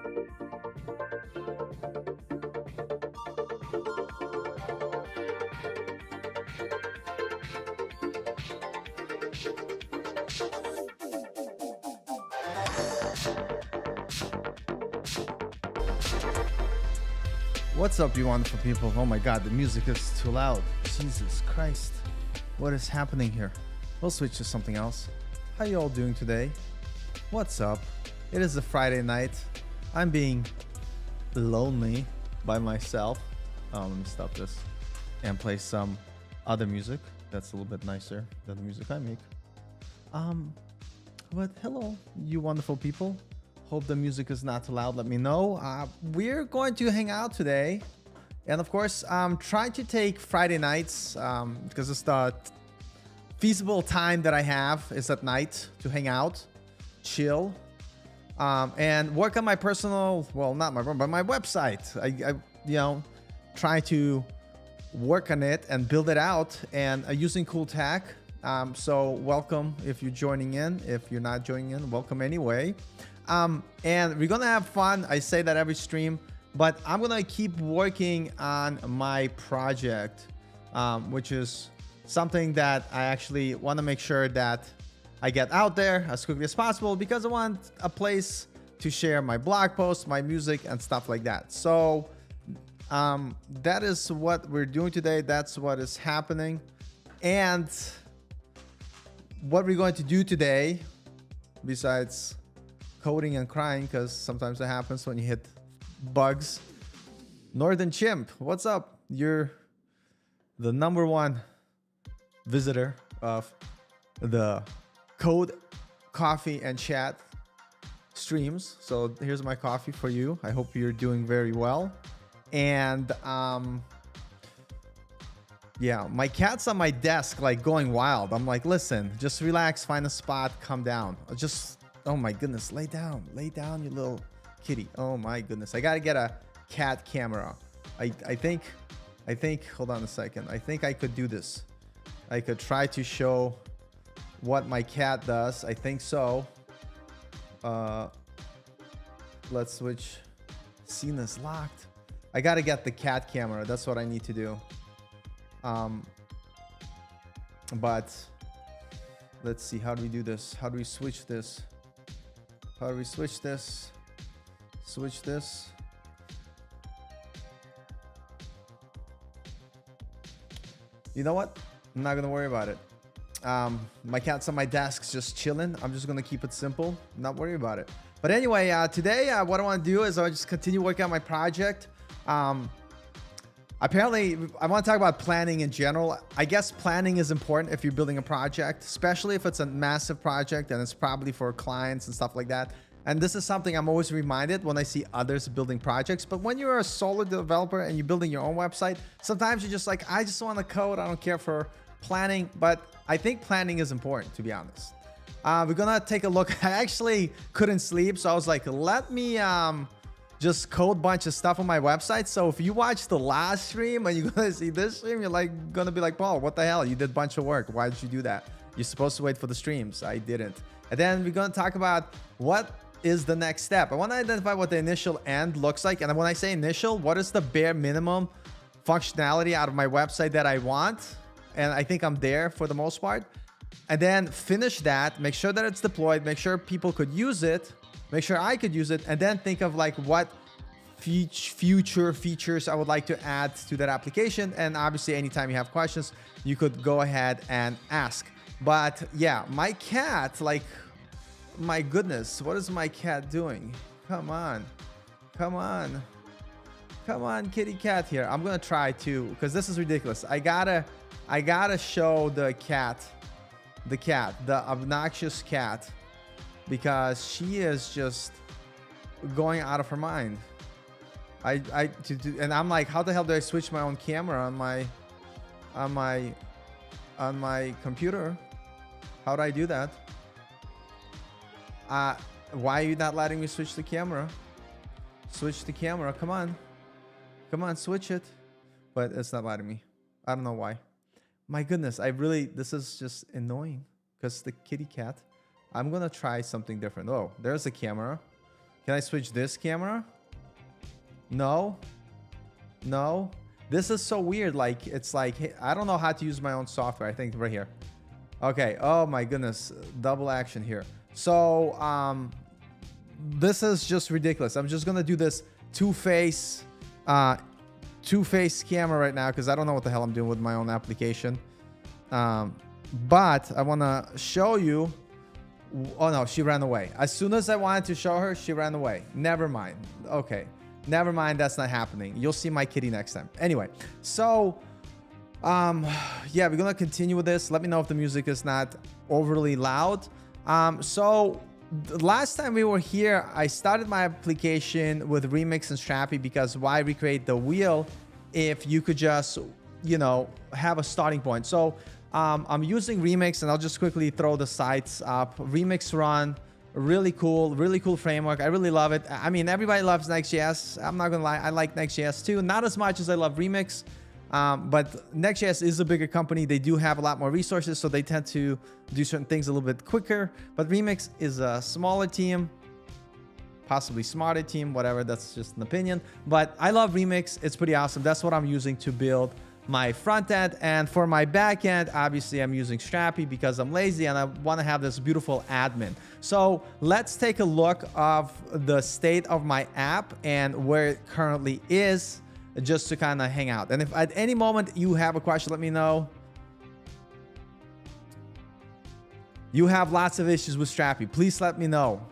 What's up, you wonderful people? Oh my god, the music is too loud. Jesus Christ. What is happening here? We'll switch to something else. How you all doing today? What's up? It is a Friday night. I'm being lonely by myself. Let me stop this and play some other music that's a little bit nicer than the music I make. But hello, you wonderful people. Hope the music is not too loud. Let me know. We're going to hang out today. And of course, I'm trying to take Friday nights because it's the feasible time that I have is at night to hang out, chill, and work on my personal, well, not my room, but my website. I you know, try to work on it and build it out and using cool tech. So welcome if you're joining in. If you're not joining in, welcome anyway. And we're gonna have fun. I say that every stream, but I'm gonna keep working on my project, which is something that I actually want to make sure that I get out there as quickly as possible because I want a place to share my blog posts, my music, and stuff like that. So that is what we're doing today. That's what is happening. And what we're going to do today, besides coding and crying, because sometimes it happens when you hit bugs. Northern Chimp, what's up? You're the #1 visitor of the Code, Coffee, and Chat streams. So here's my coffee for you. I hope you're doing very well. And yeah, my cat's on my desk like going wild. I'm like, listen, just relax, find a spot, calm down. Oh my goodness, lay down, you little kitty. Oh my goodness, I gotta get a cat camera. I think, hold on a second. I think I could do this. I could try to show what my cat does. I think so. Let's switch. Scene is locked. I gotta get the cat camera. That's what I need to do. But let's see, how do we do this? How do we switch this? How do we switch this? Switch this. You know what? I'm not gonna worry about it. My cat's on my desk just chilling. I'm just gonna keep it simple, not worry about it. But anyway, today what I want to do is I'll just continue working on my project. Apparently, I want to talk about planning in general. I guess planning is important if you're building a project, especially if it's a massive project and it's probably for clients and stuff like that. And this is something I'm always reminded when I see others building projects. But when you're a solo developer and you're building your own website, sometimes you're just like, I just want to code. I don't care for planning. But I think planning is important, to be honest. We're going to take a look. I actually couldn't sleep. So I was like, let me just code a bunch of stuff on my website. So if you watch the last stream and you're gonna see this stream, you're like gonna be like, Paul, what the hell? You did a bunch of work. Why did you do that? You're supposed to wait for the streams. I didn't. And then we're gonna talk about what is the next step. I want to identify what the initial end looks like. And when I say initial, what is the bare minimum functionality out of my website that I want? And I think I'm there for the most part. And then finish that, make sure that it's deployed, make sure people could use it, make sure I could use it, and then think of like what future features I would like to add to that application. And obviously, anytime you have questions, you could go ahead and ask. But yeah, my cat, like, my goodness, what is my cat doing? Come on, kitty cat here. I'm gonna try to, because this is ridiculous. I gotta show the obnoxious cat, because she is just going out of her mind. And I'm like, how the hell do I switch my own camera on my computer? How do I do that? Why are you not letting me switch the camera? Switch the camera, come on, switch it. But it's not letting me. I don't know why. My goodness, this is just annoying because the kitty cat. I'm gonna try something different. Oh, there's a camera. Can I switch this camera? No. No. This is so weird. Like, it's like, hey, I don't know how to use my own software. I think right here. Okay. Oh my goodness. Double action here. So, this is just ridiculous. I'm just going to do this two-face camera right now because I don't know what the hell I'm doing with my own application. But I want to show you. Oh no, she ran away. As soon as I wanted to show her, she ran away. Never mind. Okay. Never mind. That's not happening. You'll see my kitty next time. Anyway, so yeah, we're going to continue with this. Let me know if the music is not overly loud. So the last time we were here, I started my application with Remix and Strapi because why recreate the wheel if you could just, you know, have a starting point. So I'm using Remix, and I'll just quickly throw the sites up. Remix Run, really cool framework. I really love it. I mean, everybody loves Next.js. I'm not gonna lie, I like Next.js too. Not as much as I love Remix, but Next.js is a bigger company. They do have a lot more resources, so they tend to do certain things a little bit quicker. But Remix is a smaller team, possibly smarter team, whatever. That's just an opinion. But I love Remix. It's pretty awesome. That's what I'm using to build my front end, and for my back end, obviously I'm using Strapi because I'm lazy and I want to have this beautiful admin. So let's take a look of the state of my app and where it currently is, just to kind of hang out. And if at any moment you have a question, let me know. You have lots of issues with Strapi, please let me know,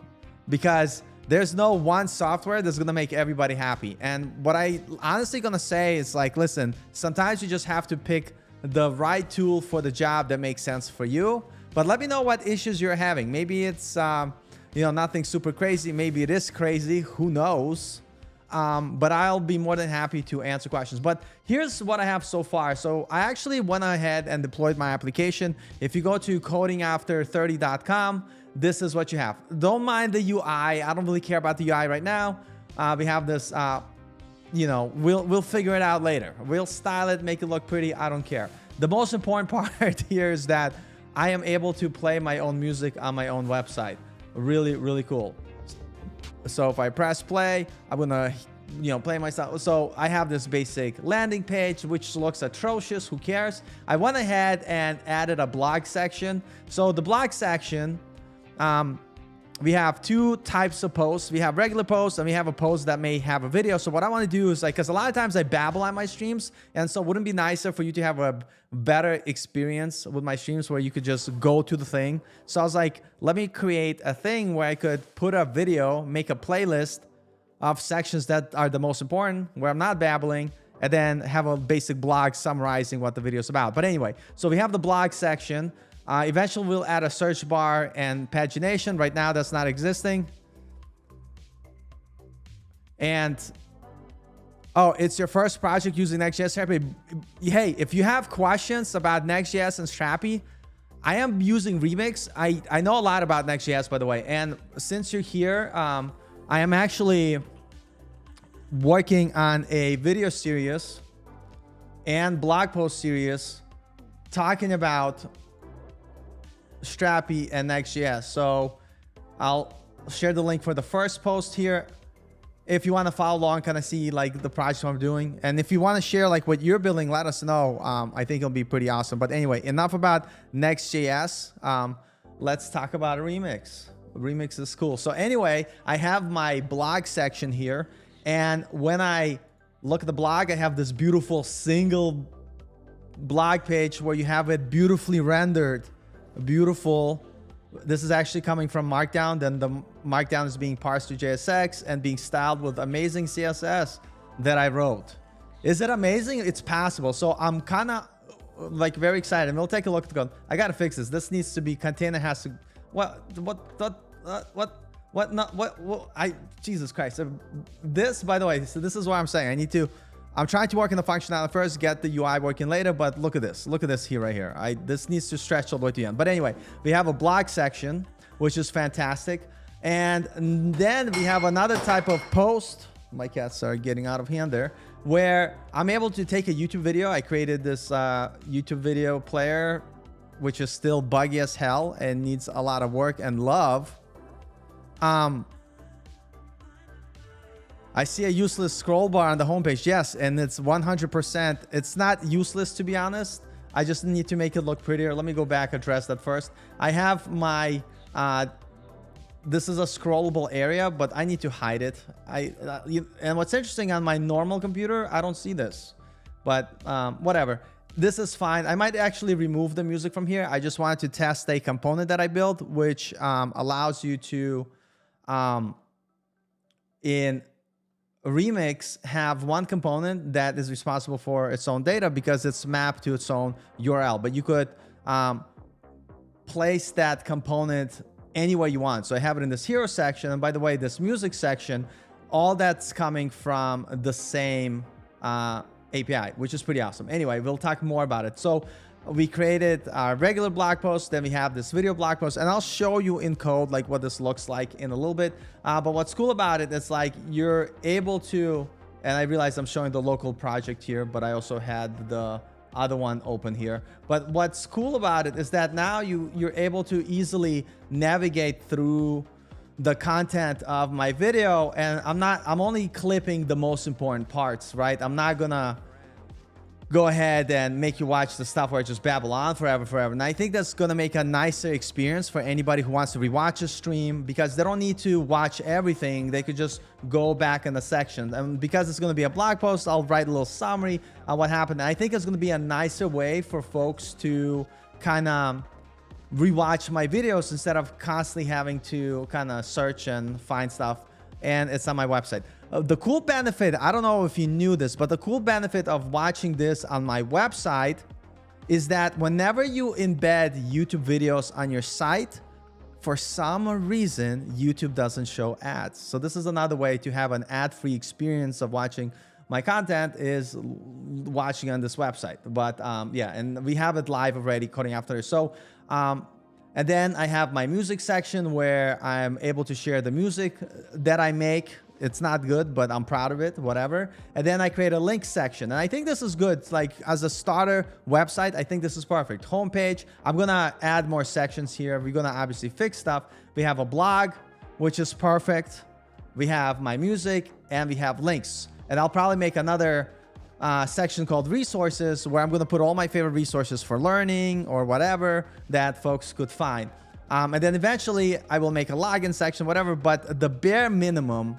because there's no one software that's going to make everybody happy. And what I honestly going to say is, like, listen, sometimes you just have to pick the right tool for the job that makes sense for you. But let me know what issues you're having. Maybe it's, you know, nothing super crazy. Maybe it is crazy. Who knows? But I'll be more than happy to answer questions. But here's what I have so far. So I actually went ahead and deployed my application. If you go to codingafter30.com, this is what you have. Don't mind the UI. I don't really care about the UI right now. We have this, you know, we'll figure it out later. We'll style it, make it look pretty. I don't care. The most important part here is that I am able to play my own music on my own website. Really cool. So if I press play, I'm gonna, you know, play myself. So I have this basic landing page, which looks atrocious. Who cares? I went ahead and added a blog section. So the blog section, we have two types of posts. We have regular posts, and we have a post that may have a video. So what I want to do is, like, because a lot of times I babble on my streams, and so wouldn't it be nicer for you to have a better experience with my streams where you could just go to the thing? So I was like, let me create a thing where I could put a video, make a playlist of sections that are the most important, where I'm not babbling, and then have a basic blog summarizing what the video is about. But anyway, so we have the blog section. Eventually we'll add a search bar and pagination. Right now that's not existing. And oh, it's your first project using Next.js Strapi. Hey, if you have questions about Next.js and Strapi, I am using Remix. I know a lot about Next.js, by the way. And since you're here, I am actually working on a video series and blog post series talking about Strapi and Next.js. So I'll share the link for the first post here if you want to follow along, kind of see like the project I'm doing. And if you want to share like what you're building, let us know. I think it'll be pretty awesome. But anyway, enough about Next.js. Let's talk about Remix. Remix is cool. So anyway, I have my blog section here, and when I look at the blog, I have this beautiful single blog page where you have it beautifully rendered. Beautiful. This is actually coming from Markdown. Then the Markdown is being parsed to JSX and being styled with amazing CSS that I wrote. Is it amazing? It's passable. So I'm kind of like very excited. And we'll take a look at the code. I gotta fix this. This needs to be container has to. Jesus Christ. This, by the way, so this is what I'm saying. I'm trying to work in the functionality first, get the UI working later, but look at this. Look at this here, right here. This needs to stretch all the way to the end. But anyway, we have a blog section, which is fantastic. And then we have another type of post. My cats are getting out of hand there, where I'm able to take a YouTube video. I created this YouTube video player, which is still buggy as hell and needs a lot of work and love. I see a useless scroll bar on the homepage. Yes, and it's 100%. It's not useless, to be honest. I just need to make it look prettier. Let me go back, address that first. I have my, this is a scrollable area, but I need to hide it. And what's interesting, on my normal computer, I don't see this, but whatever. This is fine. I might actually remove the music from here. I just wanted to test a component that I built, which allows you to, in Remix, have one component that is responsible for its own data because it's mapped to its own URL. But you could place that component anywhere you want. So I have it in this hero section. And by the way, this music section, all that's coming from the same API, which is pretty awesome. Anyway, we'll talk more about it. So we created our regular blog post, then we have this video blog post, and I'll show you in code like what this looks like in a little bit. But what's cool about it, it's like you're able to, and I realize I'm showing the local project here, but I also had the other one open here. But what's cool about it is that now you're able to easily navigate through the content of my video, and I'm only clipping the most important parts, right? I'm not gonna go ahead and make you watch the stuff where I just babble on forever. And I think that's gonna make a nicer experience for anybody who wants to rewatch a stream, because they don't need to watch everything. They could just go back in the section. And because it's gonna be a blog post, I'll write a little summary on what happened. And I think it's gonna be a nicer way for folks to kind of rewatch my videos instead of constantly having to kind of search and find stuff. And it's on my website. The cool benefit, I don't know if you knew this, but the cool benefit of watching this on my website is that whenever you embed YouTube videos on your site, for some reason, YouTube doesn't show ads. So this is another way to have an ad-free experience of watching my content, is watching on this website. But yeah, and we have it live already, coding after. So, and then I have my music section where I'm able to share the music that I make. It's not good, but I'm proud of it, whatever. And then I create a link section. And I think this is good. It's like as a starter website, I think this is perfect. Homepage, I'm gonna add more sections here. We're gonna obviously fix stuff. We have a blog, which is perfect. We have my music, and we have links. And I'll probably make another section called resources, where I'm going to put all my favorite resources for learning or whatever that folks could find. And then eventually I will make a login section, whatever. But the bare minimum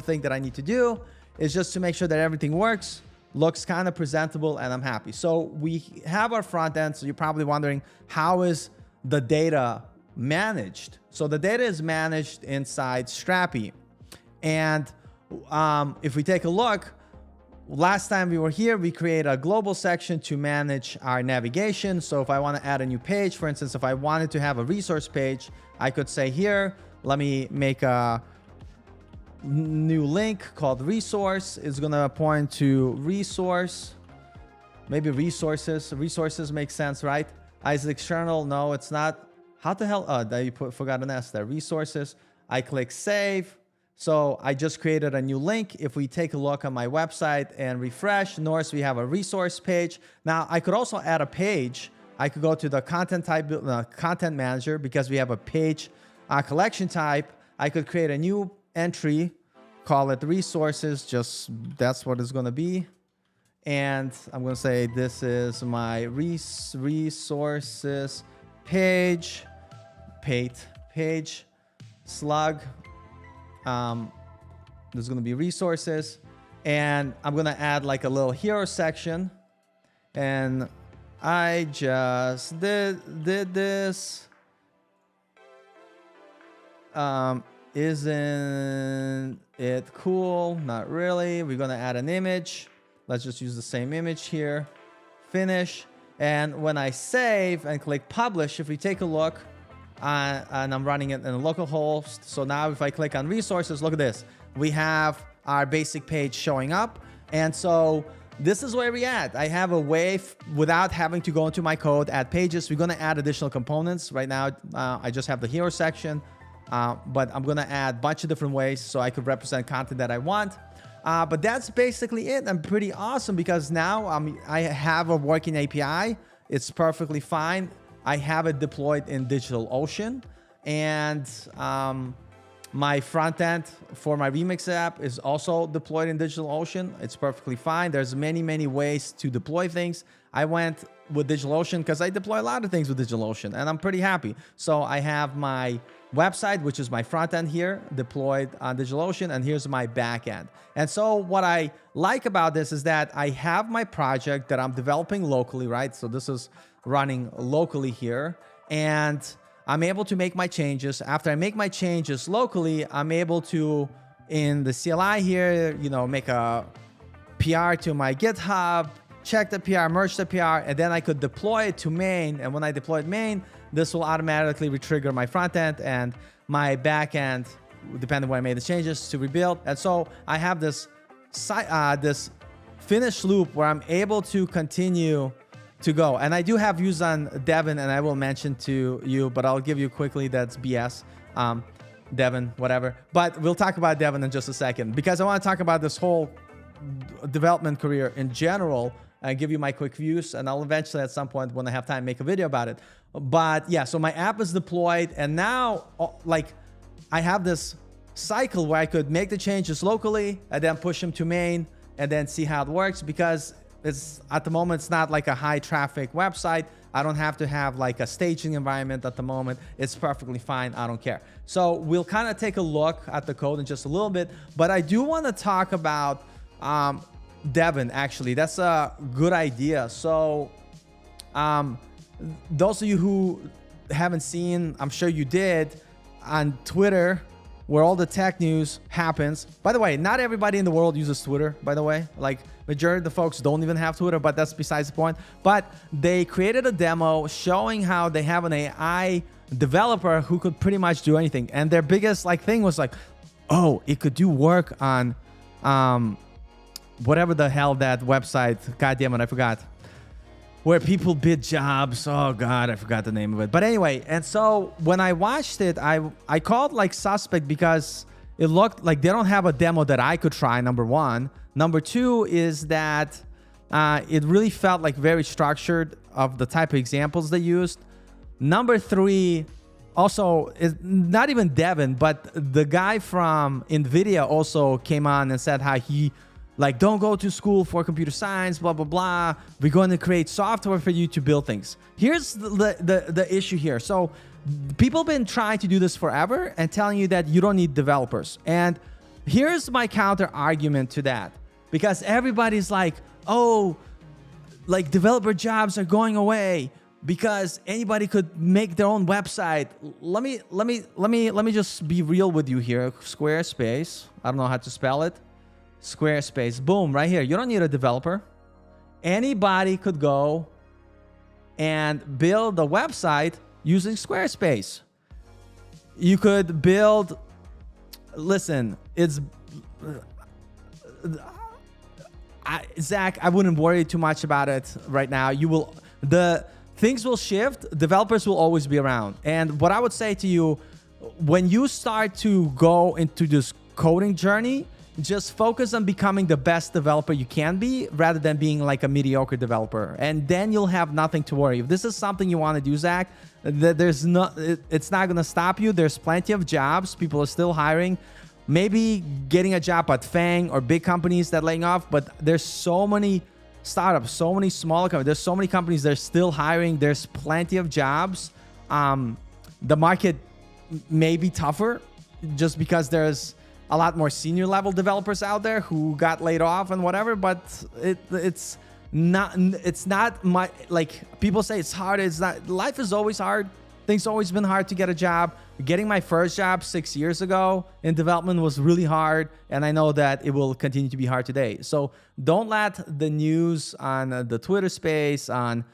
thing that I need to do is just to make sure that everything works, looks kind of presentable, and I'm happy. So we have our front end. So you're probably wondering, how is the data managed? So the data is managed inside Strapi. And if we take a look, last time we were here, we created a global section to manage our navigation. So if I want to add a new page, for instance, if I wanted to have a resource page, I could say here, let me make a new link called resource. It's going to point to resource, maybe resources. Resources make sense, right? Is it external? No, it's not. How the hell? Oh, you forgot an S there. Resources. I click save. So I just created a new link. If we take a look on my website and refresh, notice we have a resource page. Now I could also add a page. I could go to the content type, content manager, because we have a page collection type. I could create a new entry, call it resources. Just that's what it's going to be. And I'm going to say this is my resources page, slug. There's going to be resources, and I'm going to add like a little hero section, and I just did this. Isn't it cool? Not really. We're going to add an image. Let's just use the same image here. Finish. And when I save and click publish, if we take a look, and I'm running it in a local host. So now if I click on resources, look at this. We have our basic page showing up. And so this is where we at. I have a way without having to go into my code, add pages. We're going to add additional components. Right now, I just have the hero section, but I'm going to add a bunch of different ways so I could represent content that I want. But that's basically it. I'm pretty awesome because now I have a working API. It's perfectly fine. I have it deployed in DigitalOcean, and My front end for my Remix app is also deployed in DigitalOcean. It's perfectly fine. There's many, many ways to deploy things. I went with DigitalOcean because I deploy a lot of things with DigitalOcean, and I'm pretty happy. So I have my website, which is my front end here, deployed on DigitalOcean, and here's my back end. And so what I like about this is that I have my project that I'm developing locally, right? So this is running locally here, and I'm able to make my changes. After I make my changes locally, I'm able to, in the CLI here, you know, make a PR to my GitHub, check the PR, merge the PR, and then I could deploy it to main. And when I deploy it main, this will automatically retrigger my front end and my back end, depending on where I made the changes, to rebuild. And so I have this finish loop where I'm able to continue to go. And I do have views on Devin, and I will mention to you, but I'll give you quickly, that's BS. Devin, whatever. But we'll talk about Devin in just a second, because I want to talk about this whole development career in general and give you my quick views. And I'll eventually, at some point when I have time, make a video about it. But yeah, so my app is deployed, and now like I have this cycle where I could make the changes locally and then push them to main and then see how it works, because it's at the moment, it's not like a high traffic website. I don't have to have like a staging environment at the moment. It's perfectly fine. I don't care. So we'll kind of take a look at the code in just a little bit, but I do want to talk about Devin, actually. That's a good idea. So those of you who haven't seen, I'm sure you did, on Twitter, where all the tech news happens. By the way, not everybody in the world uses Twitter, by the way. Like, majority of the folks don't even have Twitter, but that's besides the point. But they created a demo showing how they have an AI developer who could pretty much do anything. And their biggest like thing was like, oh, it could do work on whatever the hell that website, God damn it, I forgot, where people bid jobs. Oh God, I forgot the name of it. But anyway, and so when I watched it, I called like suspect, because it looked like they don't have a demo that I could try, number one. Number two is that it really felt like very structured of the type of examples they used. Number three, also, is not even Devin, but the guy from NVIDIA also came on and said how he, like, don't go to school for computer science, blah, blah, blah. We're going to create software for you to build things. Here's the issue here. So people have been trying to do this forever and telling you that you don't need developers. And here's my counter argument to that. Because everybody's like, oh, like developer jobs are going away because anybody could make their own website. Let me just be real with you here. Squarespace. I don't know how to spell it. Squarespace, boom, right here. You don't need a developer. Anybody could go and build a website using Squarespace. You could build, listen, it's, Zach, I wouldn't worry too much about it right now. Things will shift. Developers will always be around. And what I would say to you, when you start to go into this coding journey, just focus on becoming the best developer you can be rather than being like a mediocre developer. And then you'll have nothing to worry. If this is something you want to do, Zach, it's not going to stop you. There's plenty of jobs. People are still hiring. Maybe getting a job at Fang or big companies that are laying off, but there's so many startups, so many smaller companies. There's so many companies that are still hiring. There's plenty of jobs. The market may be tougher just because there's a lot more senior level developers out there who got laid off and whatever, but it's not my, like people say it's hard. It's not. Life is always hard. Things always been hard to get a job. Getting my first job 6 years ago in development was really hard, and I know that it will continue to be hard today. So don't let the news on the Twitter space, on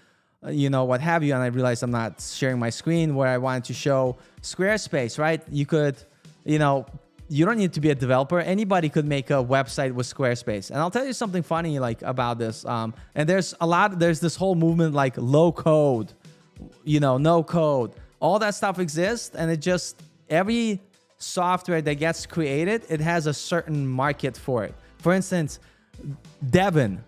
what have you, and I realize I'm not sharing my screen where I wanted to show Squarespace, right? You could, you don't need to be a developer. Anybody could make a website with Squarespace. And I'll tell you something funny like about this. And there's this whole movement like low code, no code. All that stuff exists, and it just, every software that gets created, it has a certain market for it. For instance, Devin.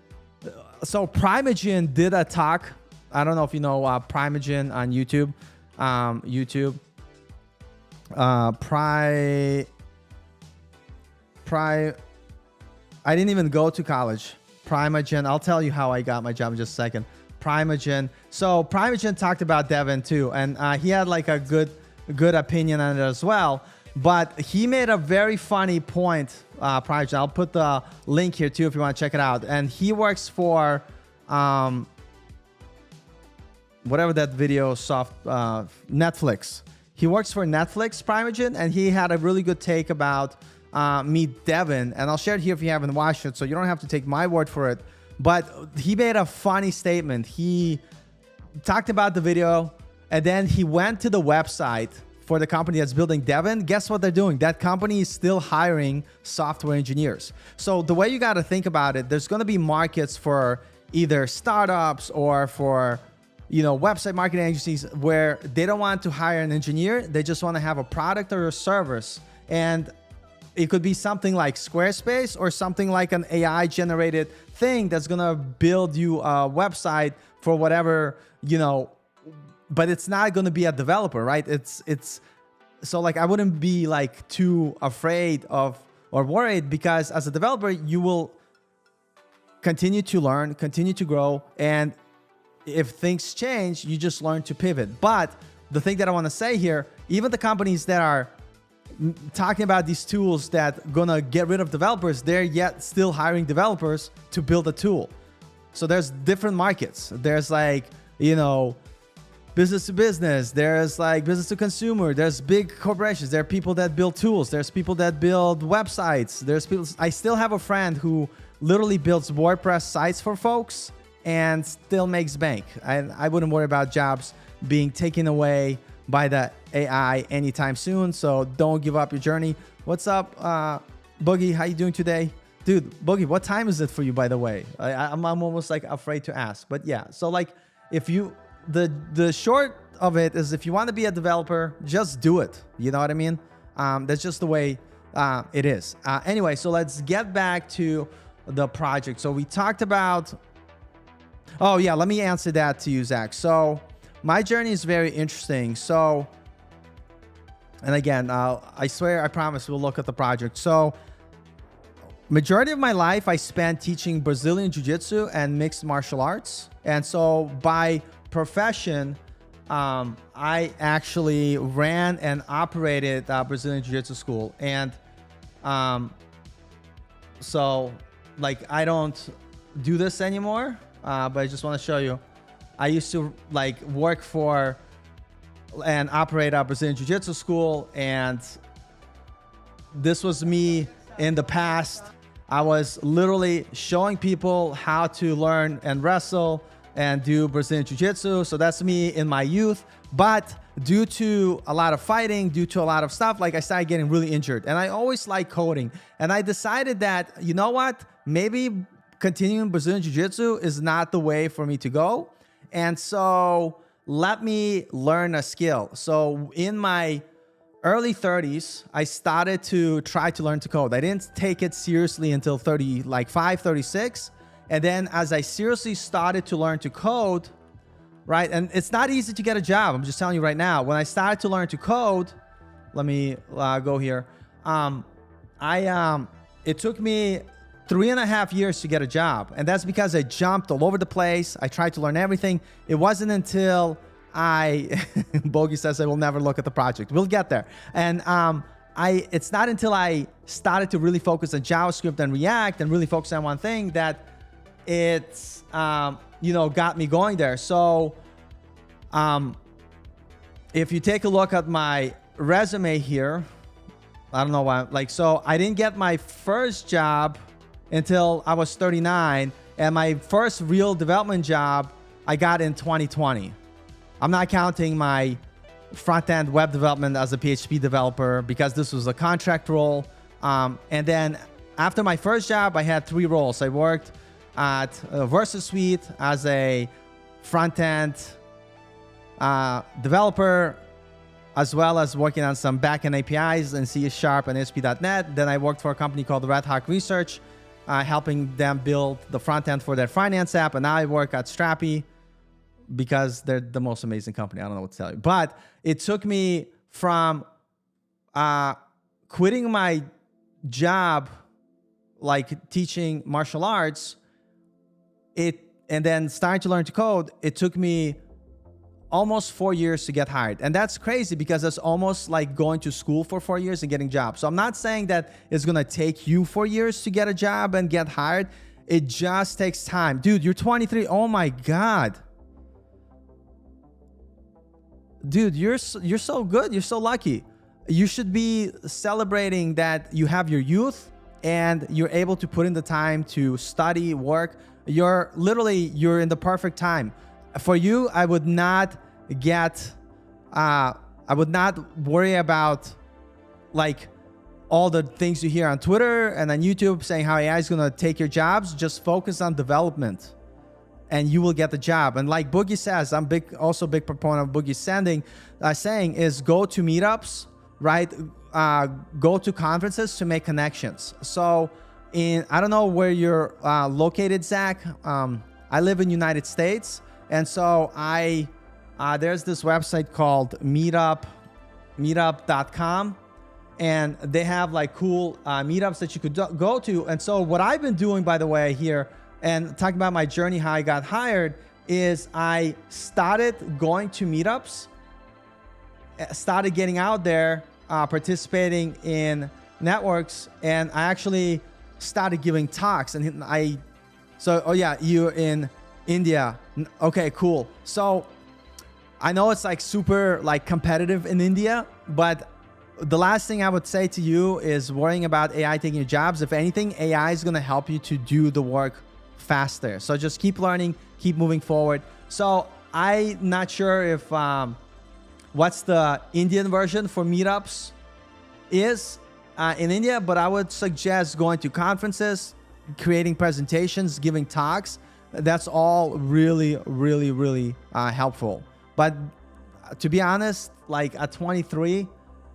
So Primeagen did a talk. I don't know if you know Primeagen on YouTube. I didn't even go to college. Primagen. I'll tell you how I got my job in just a second. Primagen. So Primagen talked about Devin too, and he had like a good opinion on it as well. But he made a very funny point. Primagen. I'll put the link here too if you want to check it out. And he works for whatever that video Netflix. He works for Netflix, Primagen, and he had a really good take about Meet Devin, and I'll share it here if you haven't watched it, so you don't have to take my word for it. But he made a funny statement. He talked about the video, and then he went to the website for the company that's building Devin. Guess what they're doing? That company is still hiring software engineers. So the way you got to think about it, there's going to be markets for either startups or for website marketing agencies where they don't want to hire an engineer. They just want to have a product or a service. And it could be something like Squarespace or something like an AI generated thing that's going to build you a website for whatever, but it's not going to be a developer, right? It's so like, I wouldn't be like too afraid of or worried, because as a developer, you will continue to learn, continue to grow. And if things change, you just learn to pivot. But the thing that I want to say here, even the companies that are talking about these tools that gonna get rid of developers, they're yet still hiring developers to build a tool. So there's different markets. There's like, business to business. There's like business to consumer. There's big corporations. There are people that build tools. There's people that build websites. There's people. I still have a friend who literally builds WordPress sites for folks and still makes bank. I wouldn't worry about jobs being taken away by the AI anytime soon. So don't give up your journey. What's up, Boogie? How you doing today? Dude, Boogie, what time is it for you, by the way? I'm almost like afraid to ask. But yeah, so like if you, the short of it is, if you want to be a developer, just do it. You know what I mean? That's just the way it is. Anyway, so let's get back to the project. So we talked about, oh yeah, let me answer that to you, Zach. So my journey is very interesting. So, and again, I swear, I promise we'll look at the project. So majority of my life I spent teaching Brazilian Jiu-Jitsu and mixed martial arts. And so by profession, I actually ran and operated Brazilian Jiu-Jitsu school. And so like, I don't do this anymore, but I just want to show you. I used to like work for and operate a Brazilian Jiu-Jitsu school, and this was me in the past. I was literally showing people how to learn and wrestle and do Brazilian Jiu-Jitsu. So that's me in my youth. But due to a lot of fighting, due to a lot of stuff, like I started getting really injured. And I always liked coding. And I decided that, you know what, maybe continuing Brazilian Jiu-Jitsu is not the way for me to go. And so let me learn a skill. So in my early 30s, I started to try to learn to code. I didn't take it seriously until 35, 36. And then as I seriously started to learn to code, right? And it's not easy to get a job. I'm just telling you right now, when I started to learn to code, let me go here. It took me 3.5 years to get a job. And that's because I jumped all over the place. I tried to learn everything. It wasn't until Bogey says I will never look at the project. We'll get there. And it's not until I started to really focus on JavaScript and React and really focus on one thing that it's, got me going there. So if you take a look at my resume here, I don't know why, so I didn't get my first job until I was 39. And my first real development job I got in 2020. I'm not counting my front-end web development as a PHP developer because this was a contract role. And then after my first job, I had 3 roles. I worked at Versus Suite as a front-end developer, as well as working on some back-end APIs in C# and ASP.NET. Then I worked for a company called Red Hawk Research, helping them build the front end for their finance app. And now I work at Strapi because they're the most amazing company. I don't know what to tell you. But it took me from quitting my job, like teaching martial arts, and then starting to learn to code, it took me almost 4 years to get hired. And that's crazy because it's almost like going to school for 4 years and getting jobs. So I'm not saying that it's gonna take you 4 years to get a job and get hired. It just takes time. Dude, you're 23. Oh my God. Dude, you're so good. You're so lucky. You should be celebrating that you have your youth and you're able to put in the time to study, work. You're in the perfect time. For you, I would not worry about like all the things you hear on Twitter and on YouTube saying how AI is going to take your jobs. Just focus on development and you will get the job. And like Boogie says, I'm also a big proponent of Boogie saying is go to meetups, right? Go to conferences to make connections. So I don't know where you're located, Zach. I live in the United States. And so there's this website called meetup.com, and they have like cool meetups that you could go to. And so what I've been doing, by the way, here and talking about my journey, how I got hired, is I started going to meetups, started getting out there, participating in networks, and I actually started giving talks. And oh yeah, you're in India. Okay, cool. So I know it's like super like competitive in India, but the last thing I would say to you is worrying about AI taking your jobs. If anything, AI is going to help you to do the work faster. So just keep learning, keep moving forward. So I'm not sure if what's the Indian version for meetups is in India, but I would suggest going to conferences, creating presentations, giving talks. That's all really, really, really helpful. But to be honest, like at 23,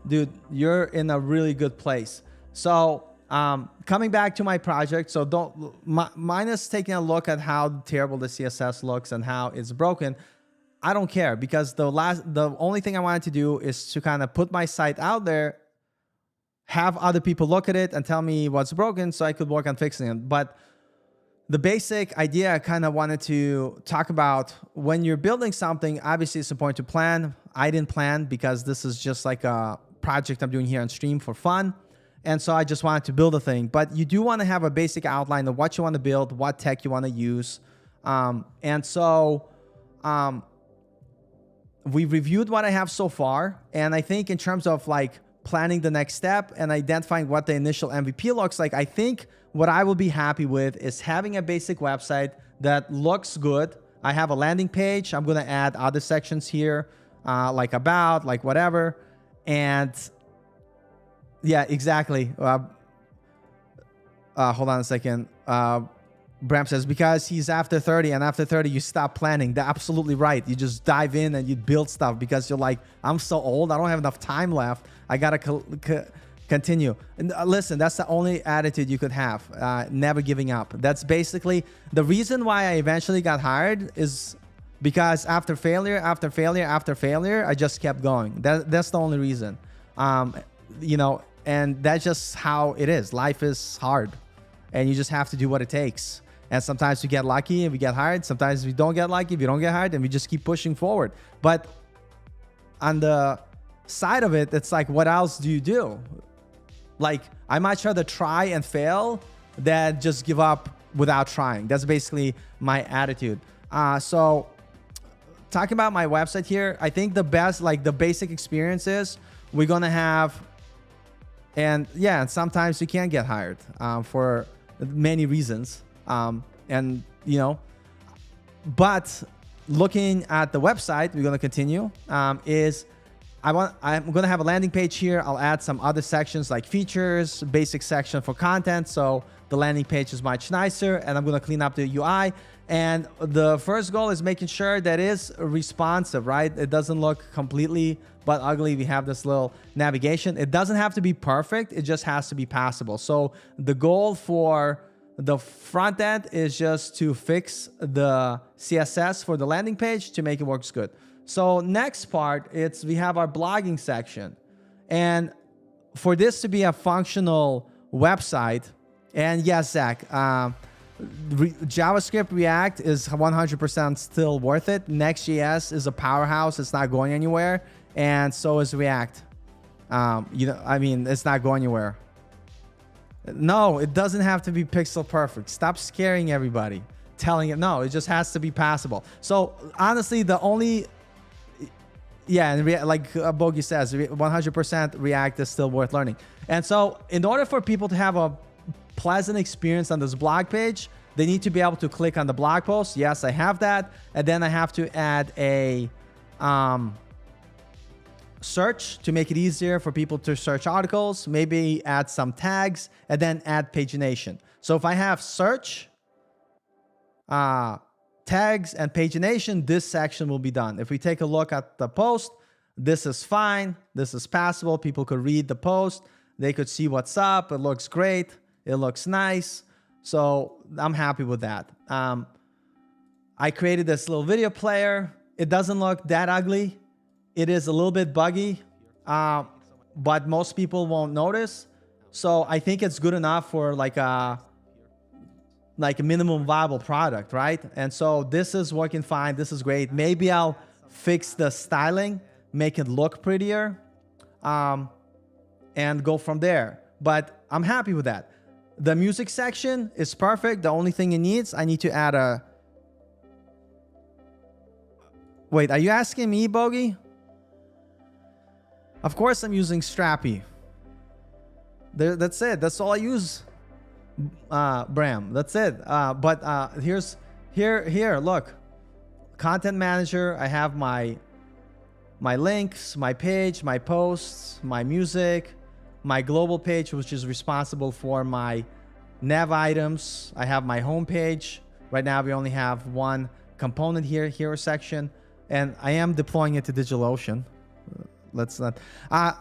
dude, you're in a really good place. So coming back to my project, so minus taking a look at how terrible the CSS looks and how it's broken, I don't care, because the only thing I wanted to do is to kind of put my site out there, have other people look at it and tell me what's broken so I could work on fixing it. But the basic idea I kind of wanted to talk about, when you're building something, obviously it's important to plan. I didn't plan because this is just like a project I'm doing here on stream for fun. And so I just wanted to build a thing. But you do want to have a basic outline of what you want to build, what tech you want to use. And so we reviewed what I have so far. And I think in terms of like planning the next step and identifying what the initial MVP looks like, I think what I will be happy with is having a basic website that looks good. I have a landing page. I'm going to add other sections here, like about, like whatever. And yeah, exactly. Hold on a second. Bram says, because he's after 30, and after 30, you stop planning. They're absolutely right. You just dive in and you build stuff because you're like, I'm so old. I don't have enough time left. I got to continue. And listen, that's the only attitude you could have. Never giving up. That's basically the reason why I eventually got hired, is because after failure, after failure, after failure, I just kept going. That's the only reason. You know, and that's just how it is. Life is hard and you just have to do what it takes. And sometimes we get lucky and we get hired. Sometimes we don't get lucky, we don't get hired, and we just keep pushing forward. But on the side of it, it's like, what else do you do? Like, I much rather try and fail than just give up without trying. That's basically my attitude. So talking about my website here, I think the best, like the basic experiences we're going to have. And yeah, and sometimes you can't get hired for many reasons. And, you know, but looking at the website, we're going to continue, I'm going to have a landing page here. I'll add some other sections like features, basic section for content. So the landing page is much nicer, and I'm going to clean up the UI. And the first goal is making sure that it is responsive, right? It doesn't look completely but ugly. We have this little navigation. It doesn't have to be perfect. It just has to be passable. So the goal for the front end is just to fix the CSS for the landing page to make it works good. So next part, we have our blogging section. And for this to be a functional website. And yes, Zach, JavaScript React is 100% still worth it. Next.js is a powerhouse. It's not going anywhere. And so is React. I mean, it's not going anywhere. No, it doesn't have to be pixel perfect. Stop scaring everybody. Telling it, no, it just has to be passable. So honestly, the only... Yeah, and like Bogey says, 100% React is still worth learning. And so in order for people to have a pleasant experience on this blog page, they need to be able to click on the blog post. Yes, I have that. And then I have to add a search to make it easier for people to search articles, maybe add some tags, and then add pagination. So if I have search, tags, and pagination, this section will be done. If we take a look at the post, this is fine. This is passable. People could read the post. They could see what's up. It looks great. It looks nice. So I'm happy with that. I created this little video player. It doesn't look that ugly. It is a little bit buggy, but most people won't notice. So I think it's good enough for like a minimum viable product, right? And so this is working fine. This is great. Maybe I'll fix the styling, make it look prettier, and go from there. But I'm happy with that. The music section is perfect. The only thing it needs, I need to add a... Wait, are you asking me, Bogey? Of course I'm using Strapi. That's it. That's all I use. Bram, that's it. But here, look, content manager. I have my links, my page, my posts, my music, my global page, which is responsible for my nav items. I have my home page. Right now we only have one component here, hero section, and I am deploying it to DigitalOcean. Let's not. I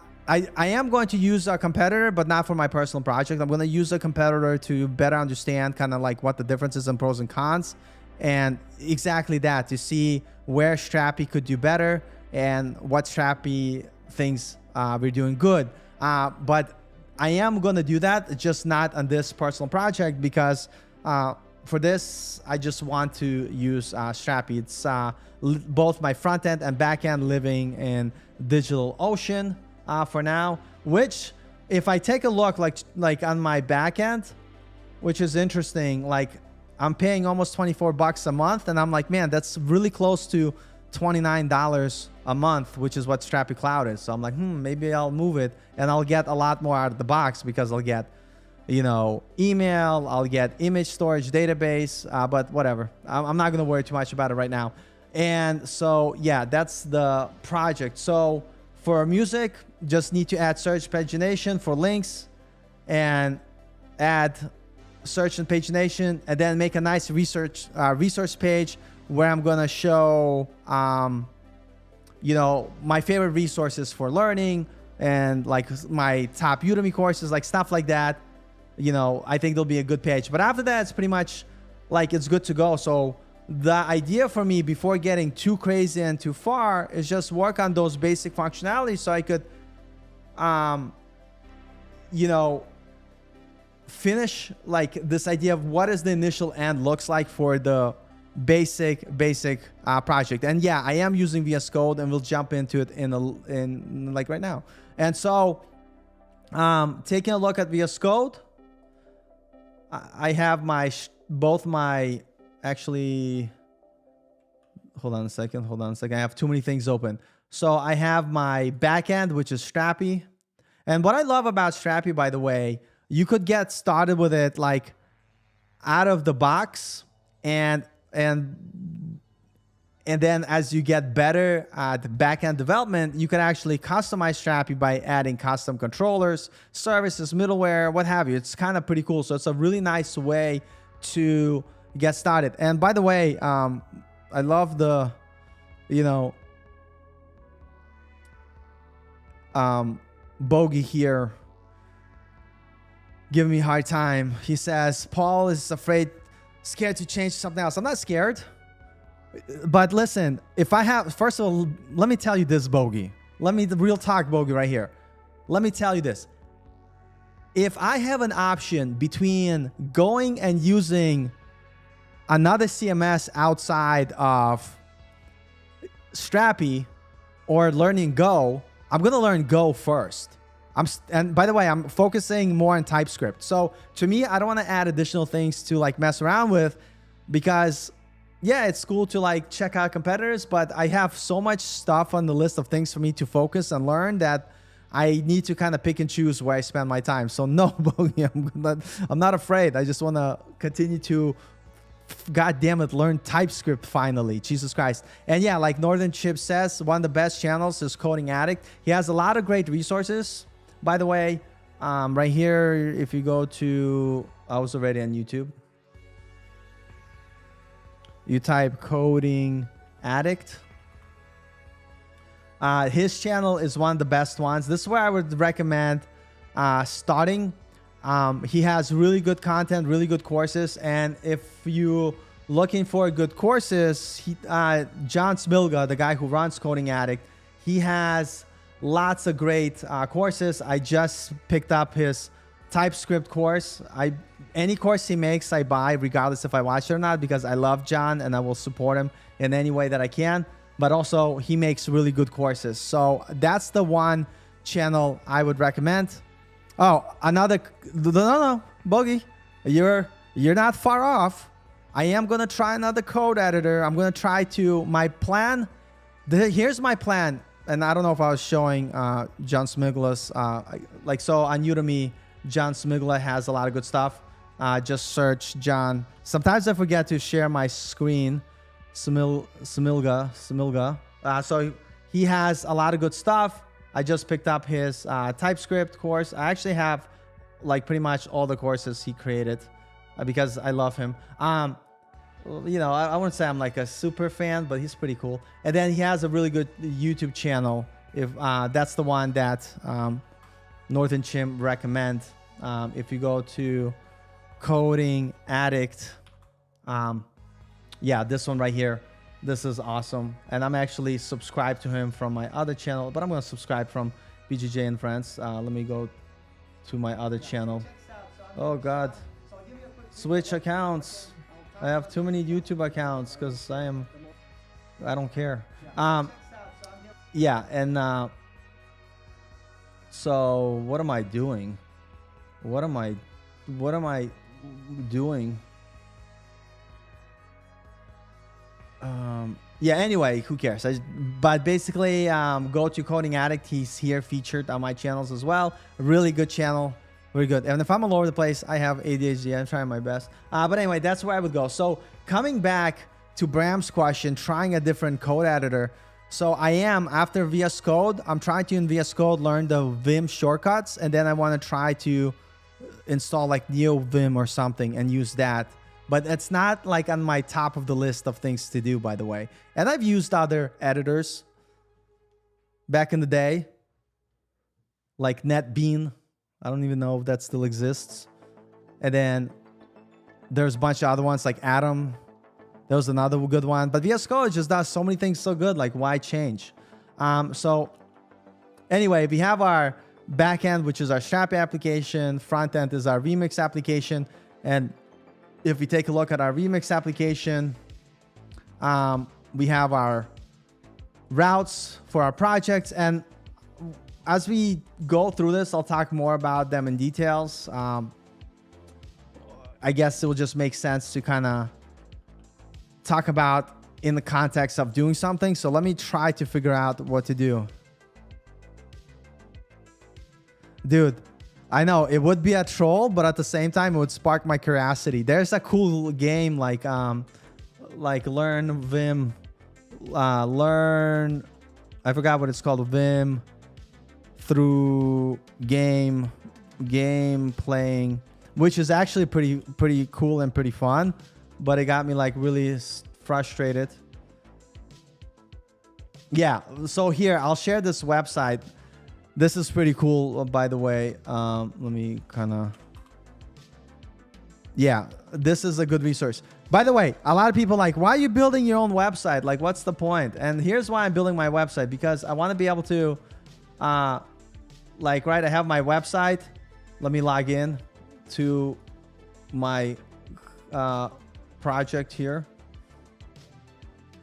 am going to use a competitor, but not for my personal project. I'm going to use a competitor to better understand kind of like what the differences and pros and cons, and exactly that, to see where Strapi could do better and what Strapi thinks we're doing good. But I am going to do that, just not on this personal project, because for this, I just want to use Strapi. It's both my front end and back end living in DigitalOcean. For now, which if I take a look like on my back end, which is interesting, like I'm paying almost $24 a month, and I'm like, man, that's really close to $29 a month, which is what Strapi Cloud is. So I'm like, maybe I'll move it, and I'll get a lot more out of the box, because I'll get, email, I'll get image storage database, but whatever. I'm not gonna worry too much about it right now. And so yeah, that's the project. So for music, just need to add search pagination for links, and add search and pagination, and then make a nice resource page where I'm gonna show, my favorite resources for learning, and like my top Udemy courses, like stuff like that. I think there'll be a good page. But after that, it's pretty much like it's good to go. So the idea for me, before getting too crazy and too far, is just work on those basic functionalities, so I could, finish like this idea of what is the initial end looks like for the basic project. And yeah, I am using VS Code, and we'll jump into it in like right now. And so, taking a look at VS Code, I have actually, hold on a second. I have too many things open. So I have my backend, which is Strapi. And what I love about Strapi, by the way, you could get started with it like out of the box, and then as you get better at backend development, you can actually customize Strapi by adding custom controllers, services, middleware, what have you. It's kind of pretty cool. So it's a really nice way to get started. And by the way, I love the, Bogey here giving me a hard time. He says, Paul is scared to change something else. I'm not scared. But listen, first of all, let me tell you this, Bogey. The real talk, Bogey, right here. Let me tell you this. if I have an option between going and using another CMS outside of Strapi or learning Go, I'm gonna learn Go first. And by the way, I'm focusing more on TypeScript. So to me, I don't want to add additional things to like mess around with, because yeah, it's cool to like check out competitors, but I have so much stuff on the list of things for me to focus and learn that I need to kind of pick and choose where I spend my time. So no, Bogey, I'm not afraid. I just want to continue to, God damn it, learn TypeScript finally. Jesus Christ. And yeah, like Northern Chip says, one of the best channels is Coding Addict. He has a lot of great resources. By the way, right here, if you go to, I was already on YouTube. You type Coding Addict. His channel is one of the best ones. This is where I would recommend starting. He has really good content, really good courses. And if you looking for good courses, John Smilga, the guy who runs Coding Addict, he has lots of great courses. I just picked up his TypeScript course. Any course he makes, I buy, regardless if I watch it or not, because I love John and I will support him in any way that I can. But also, he makes really good courses. So that's the one channel I would recommend. Oh, another, no, Bogey, you're not far off. I am gonna try another code editor. I'm gonna try to, my plan, here's my plan. And I don't know if I was showing John Smigla's, like, so on Udemy, John Smigla has a lot of good stuff. Just search John. Sometimes I forget to share my screen. Smilga. So he has a lot of good stuff. I just picked up his TypeScript course. I actually have like pretty much all the courses he created because I love him. You know, I wouldn't say I'm like a super fan, but he's pretty cool. And then he has a really good YouTube channel. If that's the one that Northern Chim recommend. If you go to Coding Addict, yeah, this one right here. This is awesome. And I'm actually subscribed to him from my other channel, but I'm going to subscribe from BJJ and Friends. Let me go to my other channel. Oh, God. Switch accounts. I have too many YouTube accounts because I don't care. Yeah, and so what am I doing? What am I doing? Yeah, anyway, who cares? But basically, go to Coding Addict. He's here featured on my channels as well. Really good channel. Very good. And if I'm all over the place, I have ADHD. I'm trying my best. But anyway, that's where I would go. So coming back to Bram's question, trying a different code editor. So I am, after VS Code, I'm trying to in VS Code learn the Vim shortcuts. And then I want to try to install like NeoVim or something and use that. But it's not like on my top of the list of things to do, by the way. And I've used other editors back in the day, like NetBean. I don't even know if that still exists. And then there's a bunch of other ones like Atom. There was another good one. But VS Code just does so many things so good, like why change? So anyway, we have our backend, which is our Strapi application. Front end is our Remix application. And if we take a look at our Remix application, we have our routes for our projects. And as we go through this, I'll talk more about them in details. I guess it will just make sense to kind of talk about in the context of doing something. So let me try to figure out what to do. Dude, I know it would be a troll, but at the same time, it would spark my curiosity. There's a cool game like Learn Vim, Learn, I forgot what it's called, Vim through game playing, which is actually pretty cool and pretty fun, but it got me like really frustrated. Yeah, so here I'll share this website. This is pretty cool, by the way. Let me kind of, yeah, this is a good resource. By the way, a lot of people like, why are you building your own website? Like, what's the point? And here's why I'm building my website, because I want to be able to like, right, I have my website, Let me log in to my project here.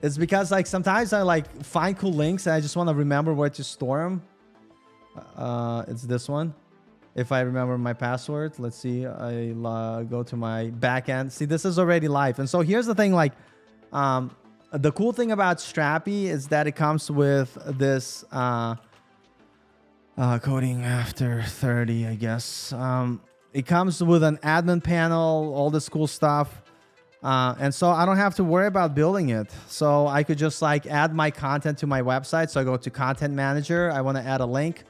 It's because like sometimes I like find cool links and I just want to remember where to store them. It's this one. If I remember my password, let's see. I go to my backend. See, this is already live. And so here's the thing, like, the cool thing about Strapi is that it comes with this coding after 30, I guess. It comes with an admin panel, all this cool stuff. And so I don't have to worry about building it. So I could just like add my content to my website. So I go to Content Manager. I want to add a link.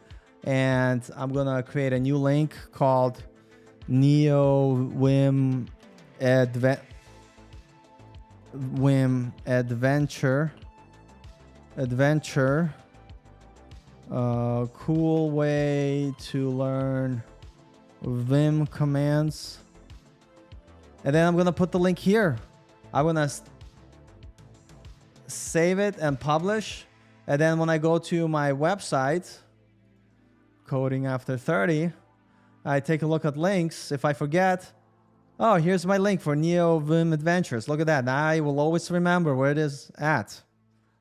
And I'm going to create a new link called NeoWim Adventure. Cool way to learn Vim commands. And then I'm going to put the link here. I'm going to save it and publish. And then when I go to my website, Coding After 30, I take a look at links. If I forget, oh, here's my link for NeoVim Adventures. Look at that. Now I will always remember where it is at.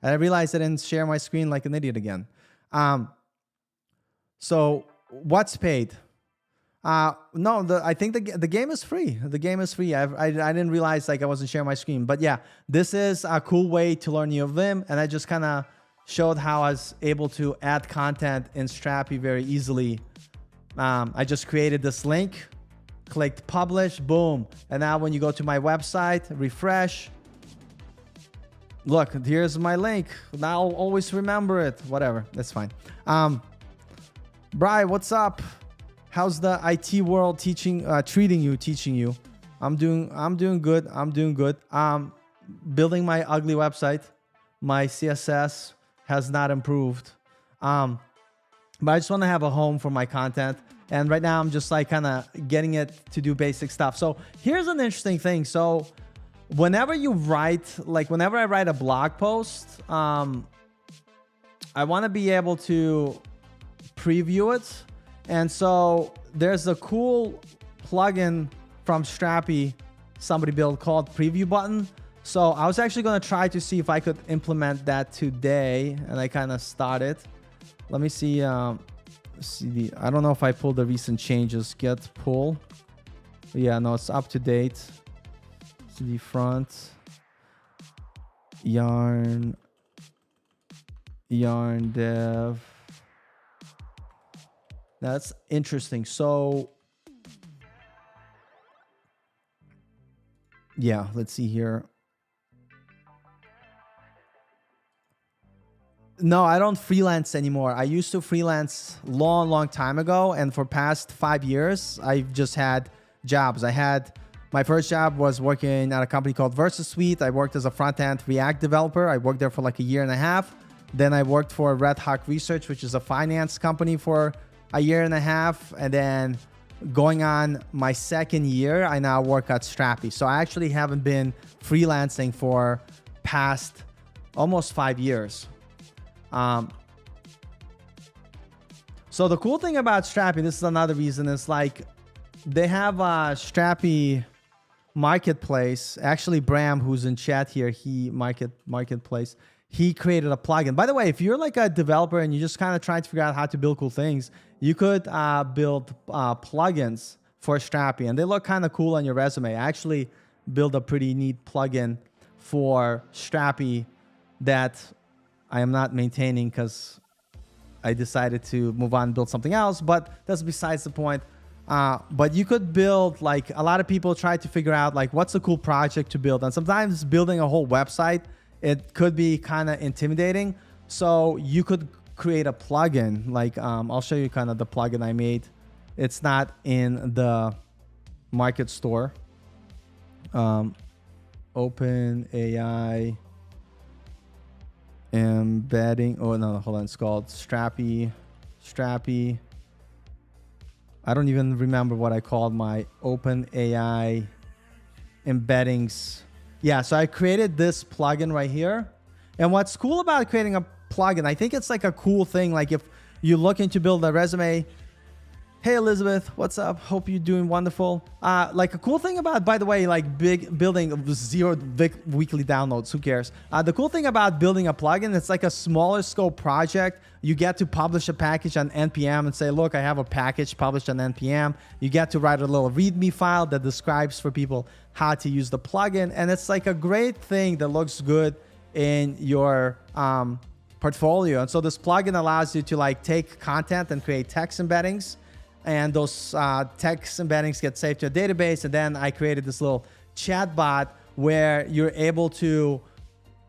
And I realized I didn't share my screen like an idiot again. So what's paid? No, I think the game is free. The game is free. I didn't realize like I wasn't sharing my screen. But yeah, this is a cool way to learn NeoVim. And I just kind of showed how I was able to add content in Strapi very easily. I just created this link, clicked publish, boom. And now when you go to my website, refresh. Look, here's my link. Now I'll always remember it. Whatever, that's fine. Bri, what's up? How's the IT world teaching you? I'm doing good. Building my ugly website. My CSS has not improved. But I just want to have a home for my content. And right now I'm just like kind of getting it to do basic stuff. So here's an interesting thing. So whenever I write a blog post, I want to be able to preview it. And so there's a cool plugin from Strapi somebody built called Preview Button. So I was actually going to try to see if I could implement that today, and I kind of started. Let me see. I don't know if I pulled the recent changes. Get pull. Yeah, no, it's up to date. CD front. Yarn dev. That's interesting. So yeah, let's see here. No, I don't freelance anymore. I used to freelance long time ago. And for past 5 years, I've just had jobs. My first job was working at a company called VersaSuite. I worked as a front-end React developer. I worked there for like a year and a half. Then I worked for Red Hawk Research, which is a finance company, for a year and a half. And then going on my second year, I now work at Strapi. So I actually haven't been freelancing for past almost 5 years. So the cool thing about Strapi, this is another reason, is like they have a Strapi marketplace. Actually, Bram, who's in chat here, marketplace, he created a plugin. By the way, if you're like a developer and you just kind of trying to figure out how to build cool things, you could build plugins for Strapi, and they look kind of cool on your resume. I actually built a pretty neat plugin for Strapi that I am not maintaining because I decided to move on and build something else, but that's besides the point. But you could build, like, a lot of people try to figure out like what's a cool project to build, and sometimes building a whole website, it could be kind of intimidating. So you could create a plugin. Like I'll show you kind of the plugin I made. It's not in the market store. OpenAI embedding. Oh no, hold on. It's called Strapi. I don't even remember what I called my OpenAI embeddings. Yeah, so I created this plugin right here. And what's cool about creating a plugin, I think it's like a cool thing. Like if you're looking to build a resume, Hey Elizabeth, what's up? Hope you're doing wonderful. Like a cool thing about, by the way, like big building of zero weekly downloads, who cares? The cool thing about building a plugin, it's like a smaller scope project. You get to publish a package on NPM and say, look, I have a package published on NPM. You get to write a little README file that describes for people how to use the plugin. And it's like a great thing that looks good in your portfolio. And so this plugin allows you to like take content and create text embeddings. And those text embeddings get saved to a database. And then I created this little chat bot where you're able to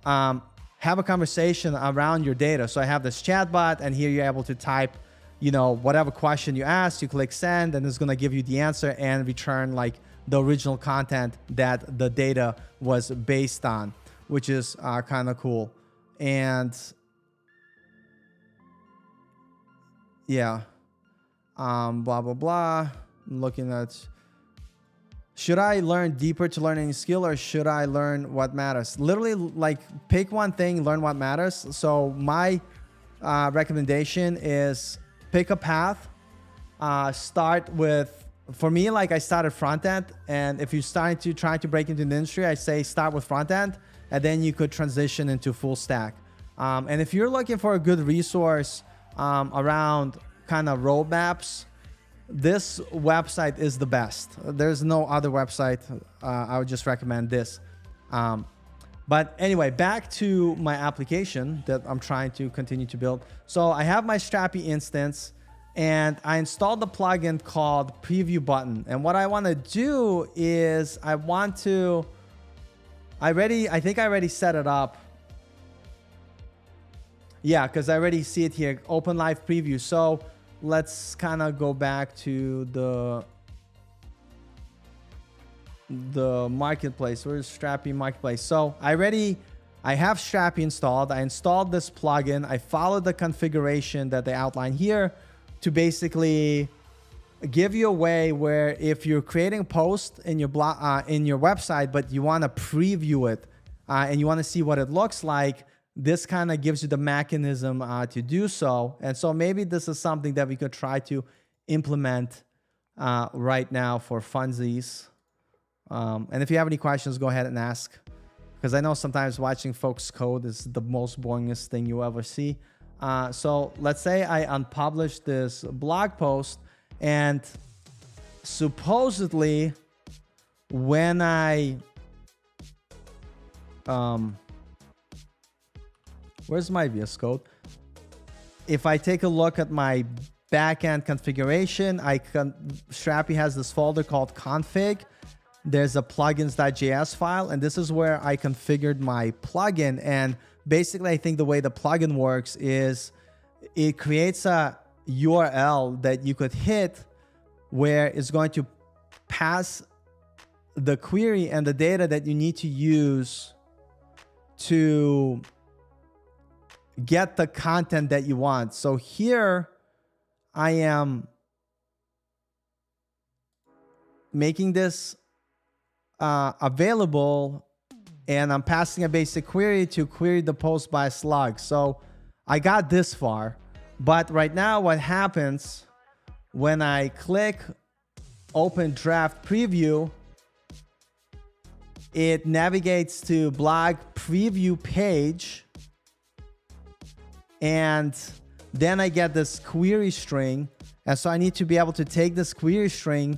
have a conversation around your data. So I have this chat bot, and here you're able to type, you know, whatever question you ask, you click send, and it's going to give you the answer and return like the original content that the data was based on, which is kind of cool. And yeah. Blah, blah, blah. I'm looking at, should I learn deeper to learn any skill, or should I learn what matters? Literally, like, pick one thing, learn what matters. So my recommendation is pick a path. Start with, for me, like I started front end. And if you're starting to try to break into the industry, I say start with front end, and then you could transition into full stack. And if you're looking for a good resource around kind of roadmaps, this website is the best. There's no other website. I would just recommend this. But anyway, back to my application that I'm trying to continue to build. So I have my Strapi instance, and I installed the plugin called Preview Button. And what I want to do is I think I already set it up. Yeah, because I already see it here, open live preview. So let's kind of go back to the marketplace. Where's Strapi marketplace? So I have Strapi installed. I installed this plugin. I followed the configuration that they outline here to basically give you a way where if you're creating a post in your blog, in your website, but you want to preview it and you want to see what it looks like, this kind of gives you the mechanism to do so. And so maybe this is something that we could try to implement right now for funsies. And if you have any questions, go ahead and ask, because I know sometimes watching folks code is the most boringest thing you ever see. So let's say I unpublish this blog post, and supposedly when I where's my VS Code? If I take a look at my backend configuration, Strapi has this folder called config. There's a plugins.js file, and this is where I configured my plugin. And basically, I think the way the plugin works is it creates a URL that you could hit where it's going to pass the query and the data that you need to use to get the content that you want. So here I am making this available, and I'm passing a basic query to query the post by slug. So I got this far, but right now what happens when I click open draft preview, it navigates to blog preview page, and then I get this query string. And so I need to be able to take this query string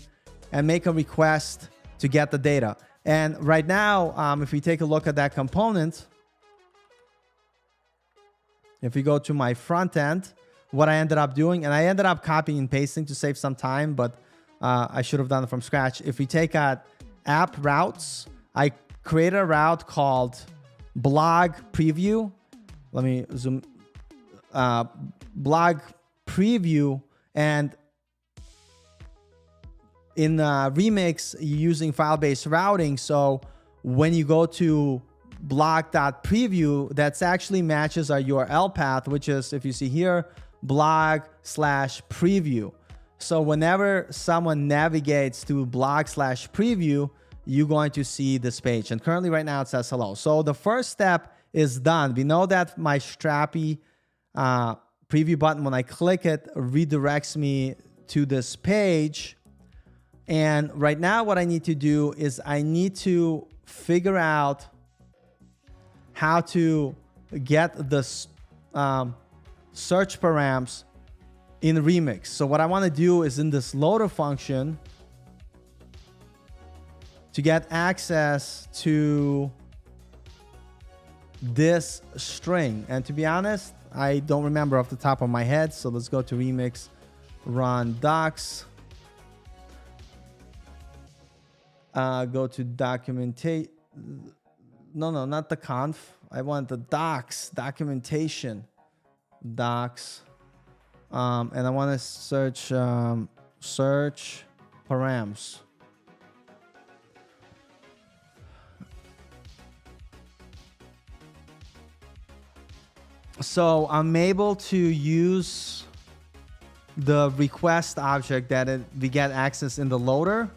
and make a request to get the data. And right now, if we take a look at that component, if we go to my front end, what I ended up doing, and I ended up copying and pasting to save some time, but I should have done it from scratch. If we take out app routes, I created a route called blog preview. Let me zoom. Blog preview, and in Remix, you're using file-based routing. So when you go to blog.preview, that's actually matches our URL path, which is, if you see here, blog/preview. So whenever someone navigates to blog/preview, you're going to see this page. And currently right now it says hello. So the first step is done. We know that my Strapi preview button, when I click it, redirects me to this page. And right now what I need to do is I need to figure out how to get the search params in Remix. So what I want to do is in this loader function to get access to this string. And to be honest, I don't remember off the top of my head. So let's go to Remix, run docs, go to documentation. No, not the conf. I want the docs, documentation, docs. And I want to search, search params. So I'm able to use the request object that we get access in the loader.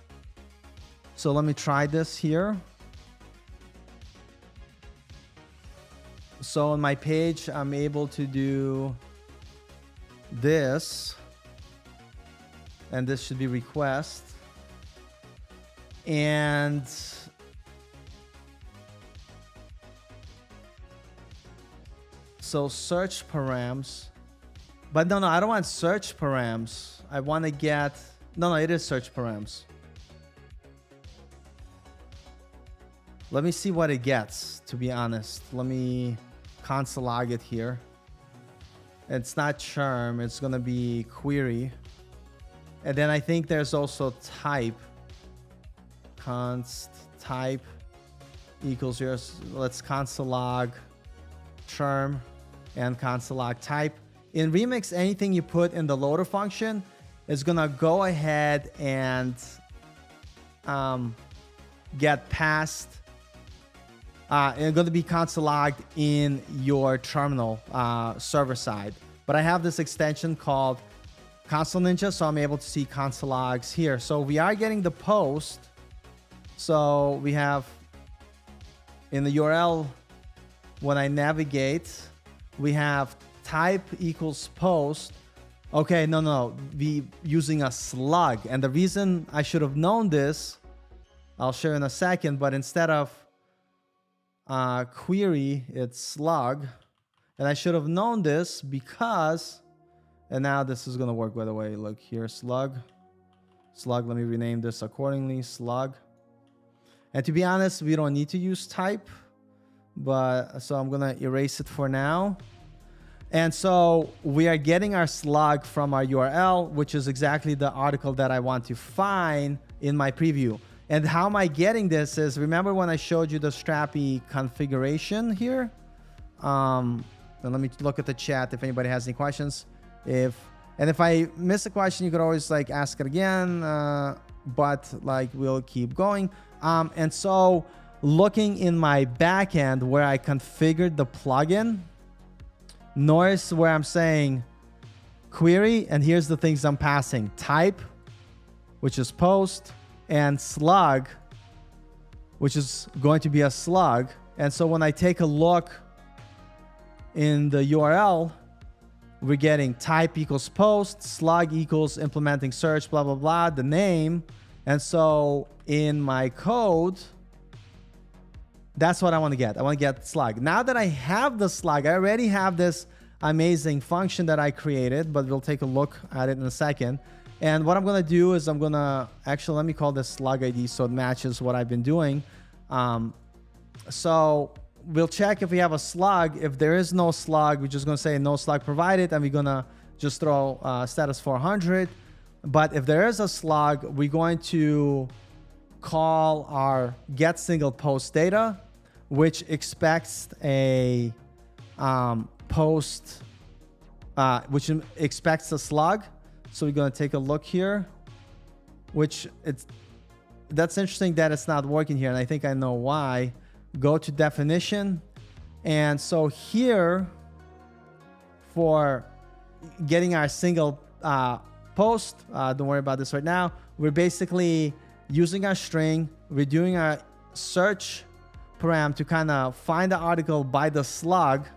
So let me try this here. So on my page, I'm able to do this, and this should be request. And so search params, but no, I don't want search params. I want to get, no, it is search params. Let me see what it gets, to be honest. Let me console log it here. It's not charm, it's gonna be query. And then I think there's also type. Const type equals yours. Let's console log charm and console log type. In Remix, anything you put in the loader function is gonna go ahead and get passed. It's going to be console logged in your terminal server side. But I have this extension called Console Ninja, so I'm able to see console logs here. So we are getting the post. So we have in the URL, when I navigate, we have type equals post. Okay, no, we using a slug. And the reason I should have known this, I'll share in a second, but instead of query, it's slug. And I should have known this because, and now this is going to work, by the way. Look here, slug, let me rename this accordingly, slug. And to be honest, we don't need to use type, but so I'm going to erase it for now. And so we are getting our slug from our URL, which is exactly the article that I want to find in my preview. And how am I getting this is, remember when I showed you the Strapi configuration here? And let me look at the chat if anybody has any questions. If I miss a question, you could always like ask it again, but like we'll keep going. And so looking in my backend where I configured the plugin, notice where I'm saying query, and here's the things I'm passing: type, which is post, and slug, which is going to be a slug. And so when I take a look in the URL, we're getting type equals post, slug equals implementing search, blah, blah, blah, the name. And so in my code, that's what I want to get. I want to get slug. Now that I have the slug, I already have this amazing function that I created, but we'll take a look at it in a second. And what I'm going to do is I'm going to actually, let me call this slug ID so it matches what I've been doing. So we'll check if we have a slug. If there is no slug, we're just going to say no slug provided, and we're going to just throw status 400. But if there is a slug, we're going to call our get single post data, which expects a post, which expects a slug. So we're going to take a look here, which that's interesting that it's not working here. And I think I know why. Go to definition. And so here for getting our single post, don't worry about this right now. We're basically using our string. We're doing our search param to kind of find the article by the slug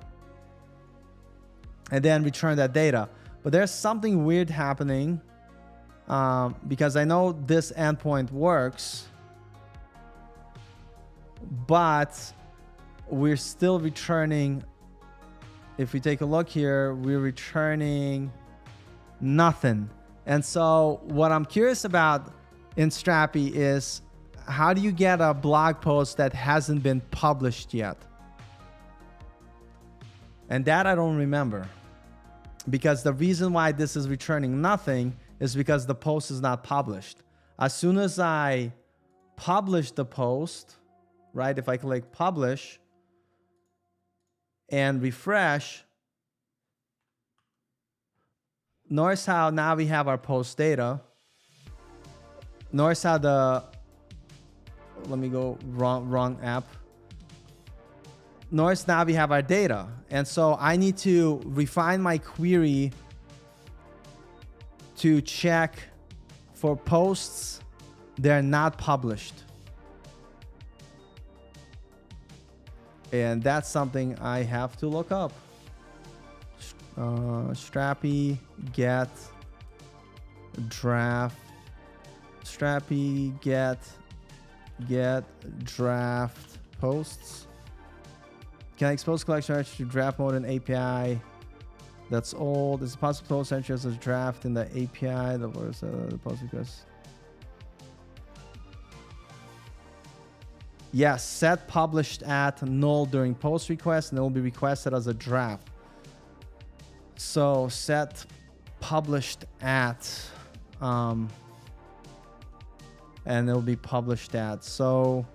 and then return that data. But there's something weird happening because I know this endpoint works, but we're still returning. If we take a look here, we're returning nothing. And so what I'm curious about in Strapi is, how do you get a blog post that hasn't been published yet? And that I don't remember, because the reason why this is returning nothing is because the post is not published. As soon as I publish the post, right? If I click publish and refresh, notice how now we have our post data. Notice how let me go wrong app. Notice now we have our data. And so I need to refine my query to check for posts they're not published. And that's something I have to look up. Strapi get draft. Strapi get draft posts. Can I expose collection entry to draft mode in API? That's old. Is it possible to post entry as a draft in the API? The post request. Yes, set published at null during post request, and it will be requested as a draft. So set published at, and it will be published at. So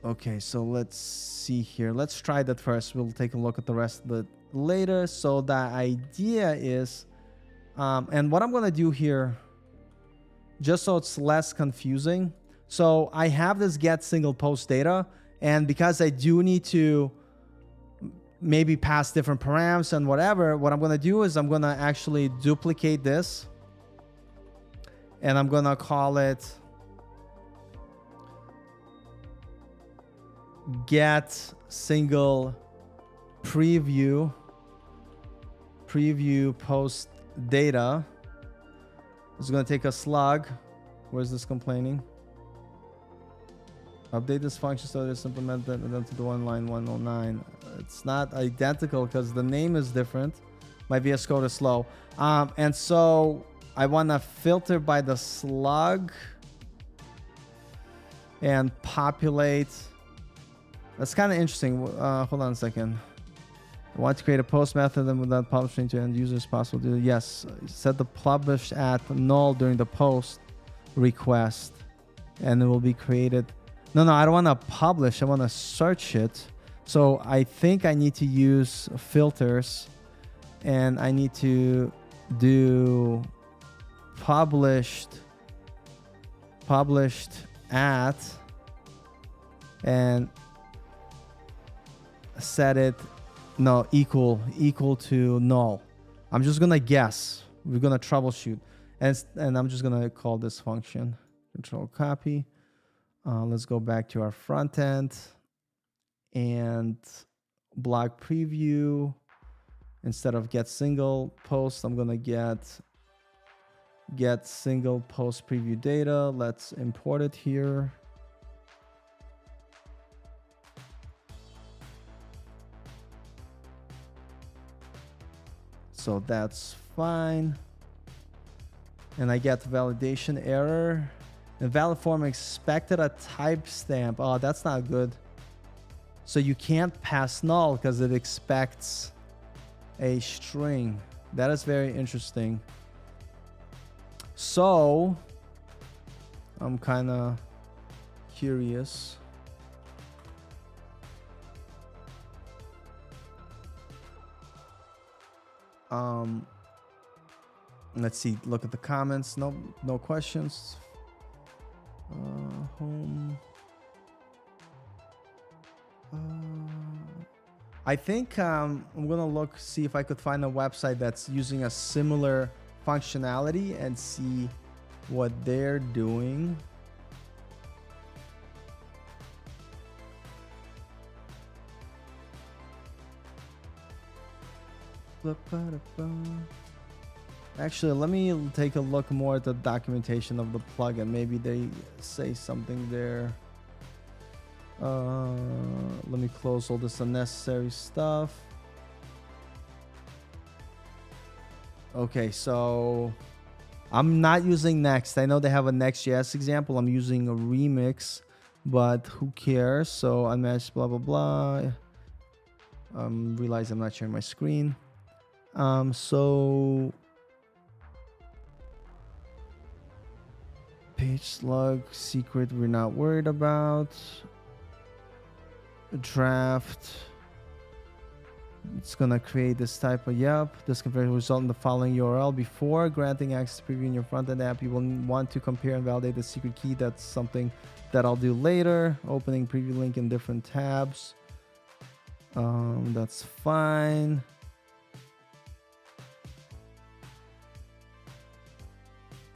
okay, so let's see here. Let's try that first. We'll take a look at the rest of it later. So the idea is, and what I'm going to do here, just so it's less confusing. So I have this get single post data, and because I do need to maybe pass different params and whatever, what I'm going to do is I'm going to actually duplicate this, and I'm going to call it get single preview post data. It's going to take a slug. Where's this complaining? Update this function so it's implemented and then to the one line 109. It's not identical because the name is different. My VS Code is slow. And so I want to filter by the slug and populate. That's kind of interesting. Hold on a second. I want to create a post method and without publishing to end users possible. Yes, set the publish at null during the post request, and it will be created. No, I don't want to publish. I want to search it. So I think I need to use filters, and I need to do published at, and set it equal to null. I'm just gonna guess. We're gonna troubleshoot, and I'm just gonna call this function control copy. Let's go back to our front end and blog preview. Instead of get single post, I'm gonna get single post preview data. Let's import it here. So that's fine. And I get validation error. Invalid form expected a timestamp. Oh, that's not good. So you can't pass null because it expects a string. That is very interesting. So I'm kind of curious. Let's see, look at the comments. No questions. Home. I think I'm gonna see if I could find a website that's using a similar functionality and see what they're doing. Actually, let me take a look more at the documentation of the plugin. Maybe they say something there. Let me close all this unnecessary stuff. Okay, so I'm not using Next. I know they have a Next.js example. I'm using a Remix, but who cares? So unmatched, blah, blah, blah. Realize I'm not sharing my screen. So page slug, secret, we're not worried about. Draft. It's gonna create this type of this conversion will result in the following URL. Before granting access to preview in your front-end app, you will want to compare and validate the secret key. That's something that I'll do later. Opening preview link in different tabs. That's fine.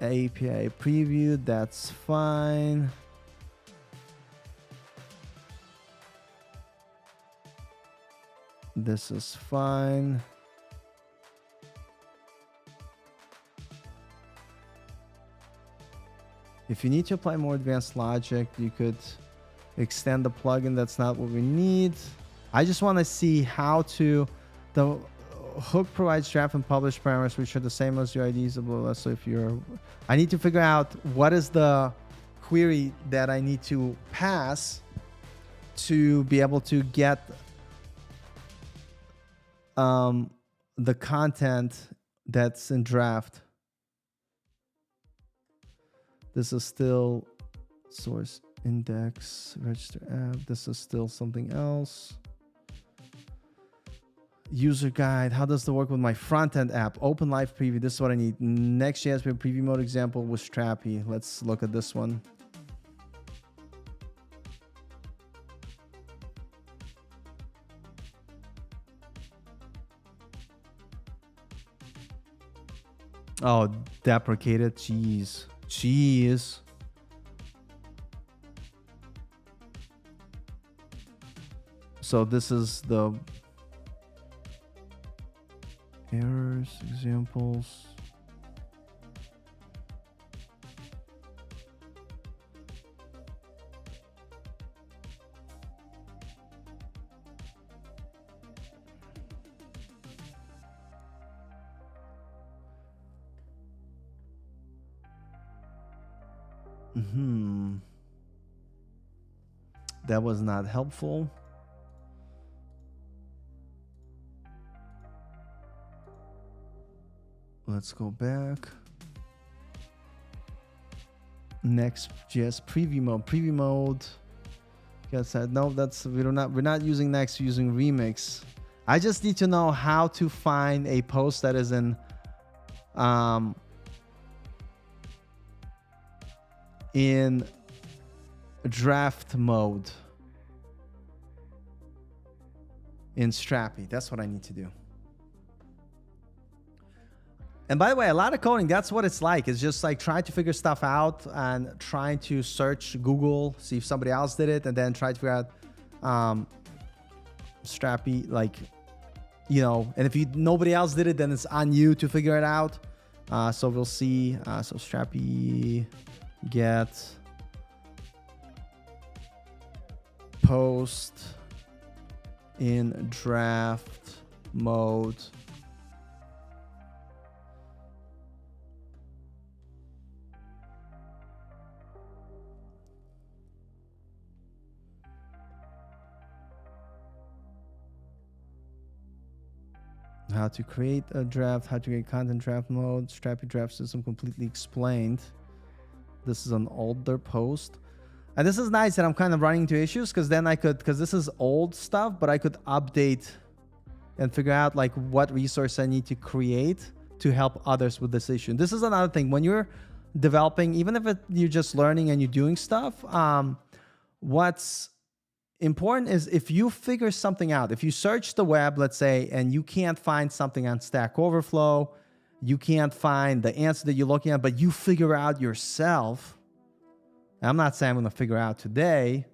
API preview, that's fine. This is fine. If you need to apply more advanced logic, you could extend the plugin. That's not what we need. I just want to see how to. The hook provides draft and publish parameters, which are the same as your IDs. Blah, blah, blah. So if you're, I need to figure out what is the query that I need to pass to be able to get the content that's in draft. This is still source index, register app. This is still something else. User guide. How does this work with my front-end app? Open live preview. This is what I need. Next.js preview mode example with Strapi. Let's look at this one. Oh, deprecated. Jeez. So this is the errors, examples. That was not helpful. Let's go back. Next.js preview mode. Preview mode. Yes, no, that's we're not using Next, we're using Remix. I just need to know how to find a post that is in draft mode in Strapi. That's what I need to do. And by the way, a lot of coding, that's what it's like. It's just like trying to figure stuff out and trying to search Google, see if somebody else did it, and then try to figure out Strapi, like, you know, and if nobody else did it, then it's on you to figure it out. So we'll see. So Strapi get post in draft mode. How to create a draft, how to create content draft mode, Strapi draft system completely explained. This is an older post. And this is nice that I'm kind of running into issues because then I could, because this is old stuff, but I could update and figure out like what resource I need to create to help others with this issue. This is another thing. When you're developing, even if you're just learning and you're doing stuff, what's important is if you figure something out, if you search the web, let's say, and you can't find something on Stack Overflow, you can't find the answer that you're looking at, but you figure out yourself. I'm not saying I'm going to figure out today.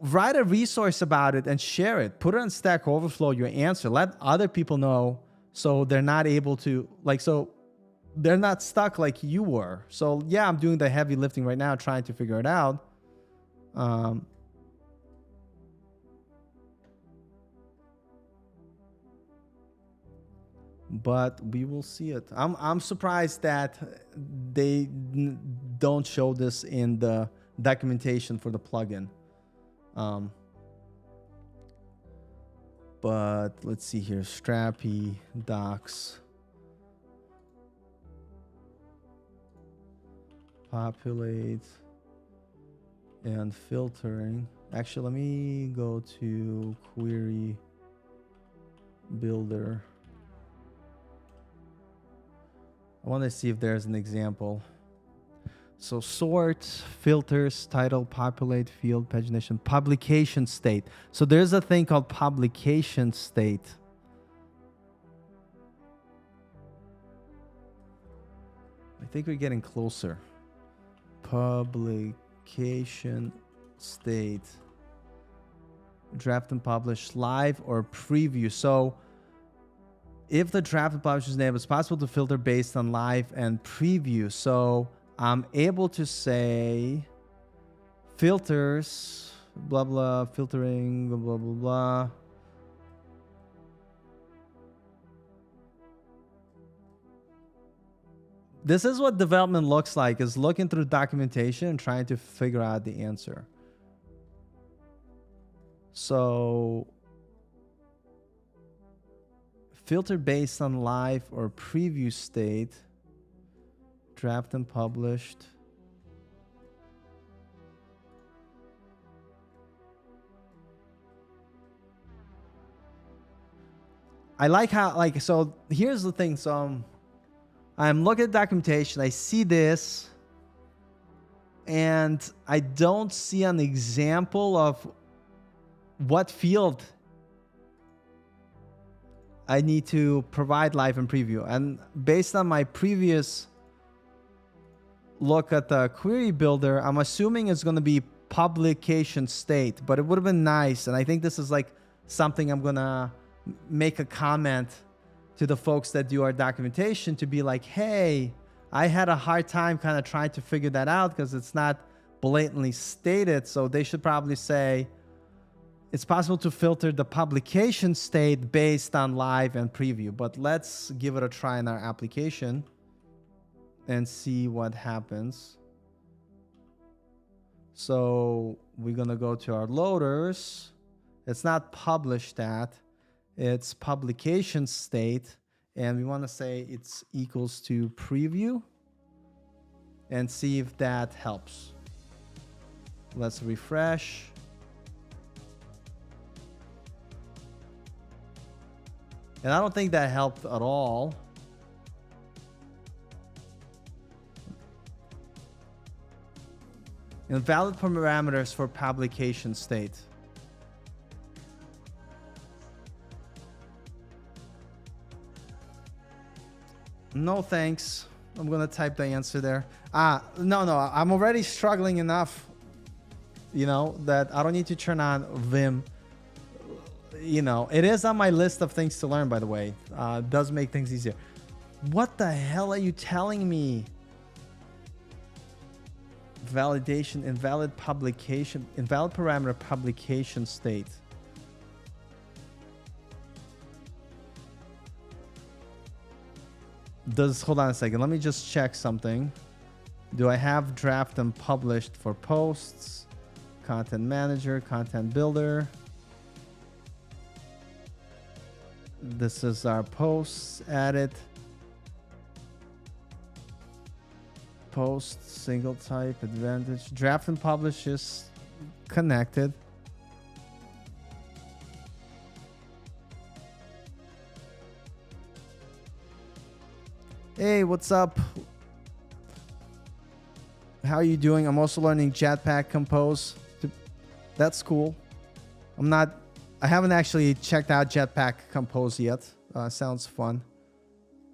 write a resource about it and share it. Put it on Stack Overflow, your answer. Let other people know so they're not able to, like, so they're not stuck like you were. So yeah, I'm doing the heavy lifting right now, trying to figure it out. But we will see it. I'm surprised that they don't show this in the documentation for the plugin. But let's see here. Strapi docs. Populate and filtering. Actually, let me go to query builder. I want to see if there's an example. So sort, filters, title, populate, field, pagination, publication state. So there's a thing called publication state. I think we're getting closer. Publication state. Draft and publish live or preview. So if the draft and publisher's name, it's possible to filter based on live and preview. So I'm able to say filters, blah, blah, filtering, blah, blah, blah. This is what development looks like, is looking through documentation and trying to figure out the answer. So filter based on live or preview state, draft and published. I like how, like, so here's the thing. So I'm looking at documentation. I see this and I don't see an example of what field I need to provide live and preview. And based on my previous look at the query builder, I'm assuming it's going to be publication state, but it would have been nice. And I think this is like something I'm going to make a comment to the folks that do our documentation to be like, hey, I had a hard time kind of trying to figure that out because it's not blatantly stated. So they should probably say, it's possible to filter the publication state based on live and preview, but let's give it a try in our application and see what happens. So we're going to go to our loaders. It's not published at, it's publication state. And we want to say it's equals to preview and see if that helps. Let's refresh. And I don't think that helped at all. Invalid parameters for publication state. No thanks. I'm gonna type the answer there. No, I'm already struggling enough, you know, that I don't need to turn on Vim. You know, it is on my list of things to learn, by the way. It does make things easier. What the hell are you telling me? Validation, invalid publication, invalid parameter publication state. Hold on a second. Let me just check something. Do I have draft and published for posts? Content manager, content builder. This is our posts, edit. Post, single type, advantage. Draft and publish is connected. Hey, what's up? How are you doing? I'm also learning Jetpack Compose. That's cool. I haven't actually checked out Jetpack Compose yet. Sounds fun.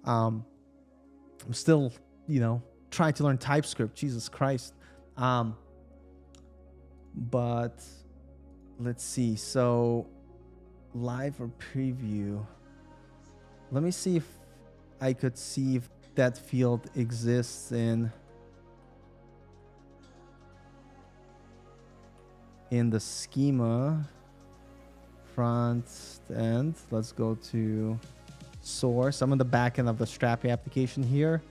I'm still, you know, trying to learn TypeScript. Jesus Christ. But let's see. So live or preview. Let me see if I could see if that field exists in the schema front end. Let's go to source. I'm in the back end of the Strapi application here.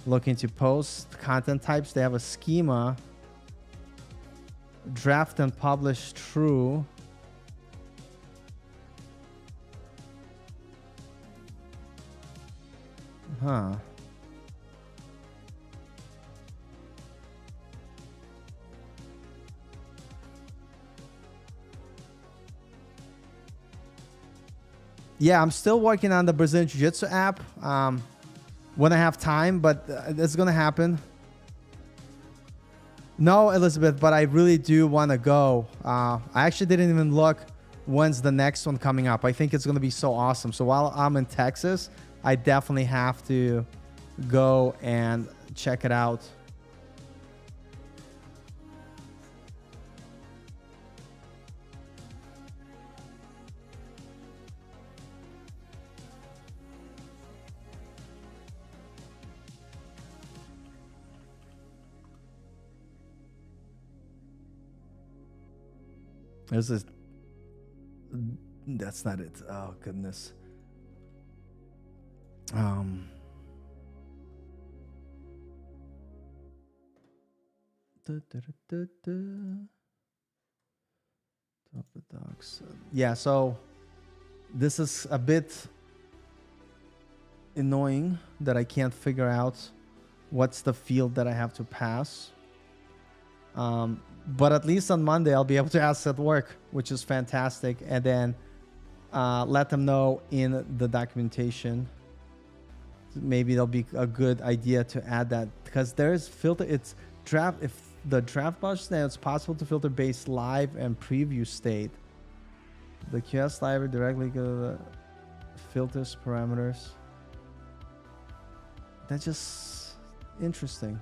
Looking to post content types. They have a schema. Draft and publish true. Huh. Yeah, I'm still working on the Brazilian Jiu-Jitsu app when I have time, but it's going to happen. No, Elizabeth, but I really do want to go. I actually didn't even look when's the next one coming up. I think it's going to be so awesome. So while I'm in Texas, I definitely have to go and check it out. This is, that's not it. Oh goodness. Top of docs. Yeah, so this is a bit annoying that I can't figure out what's the field that I have to pass. But at least on Monday, I'll be able to ask at work, which is fantastic. And then let them know in the documentation. Maybe it'll be a good idea to add that, because there's filter. It's draft. If the draft budget, then it's possible to filter base live and preview state. The QS library directly go to the filters parameters. That's just interesting.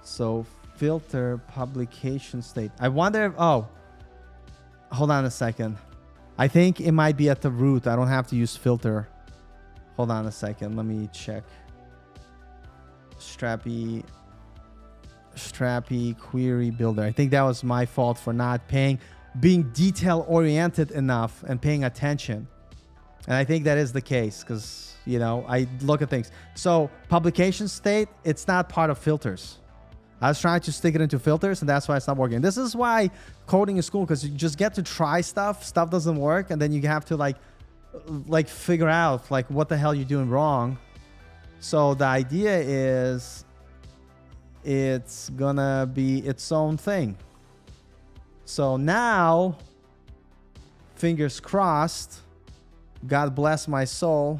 So filter publication state. I wonder if, oh, hold on a second. I think it might be at the root. I don't have to use filter. Hold on a second. Let me check. Strapi query builder. I think that was my fault for not being detail oriented enough and paying attention. And I think that is the case because, you know, I look at things. So publication state, it's not part of filters. I was trying to stick it into filters, and that's why it's not working. This is why coding is cool, because you just get to try stuff. Stuff doesn't work, and then you have to like figure out like what the hell you're doing wrong. So the idea is it's gonna be its own thing. So now, fingers crossed, God bless my soul.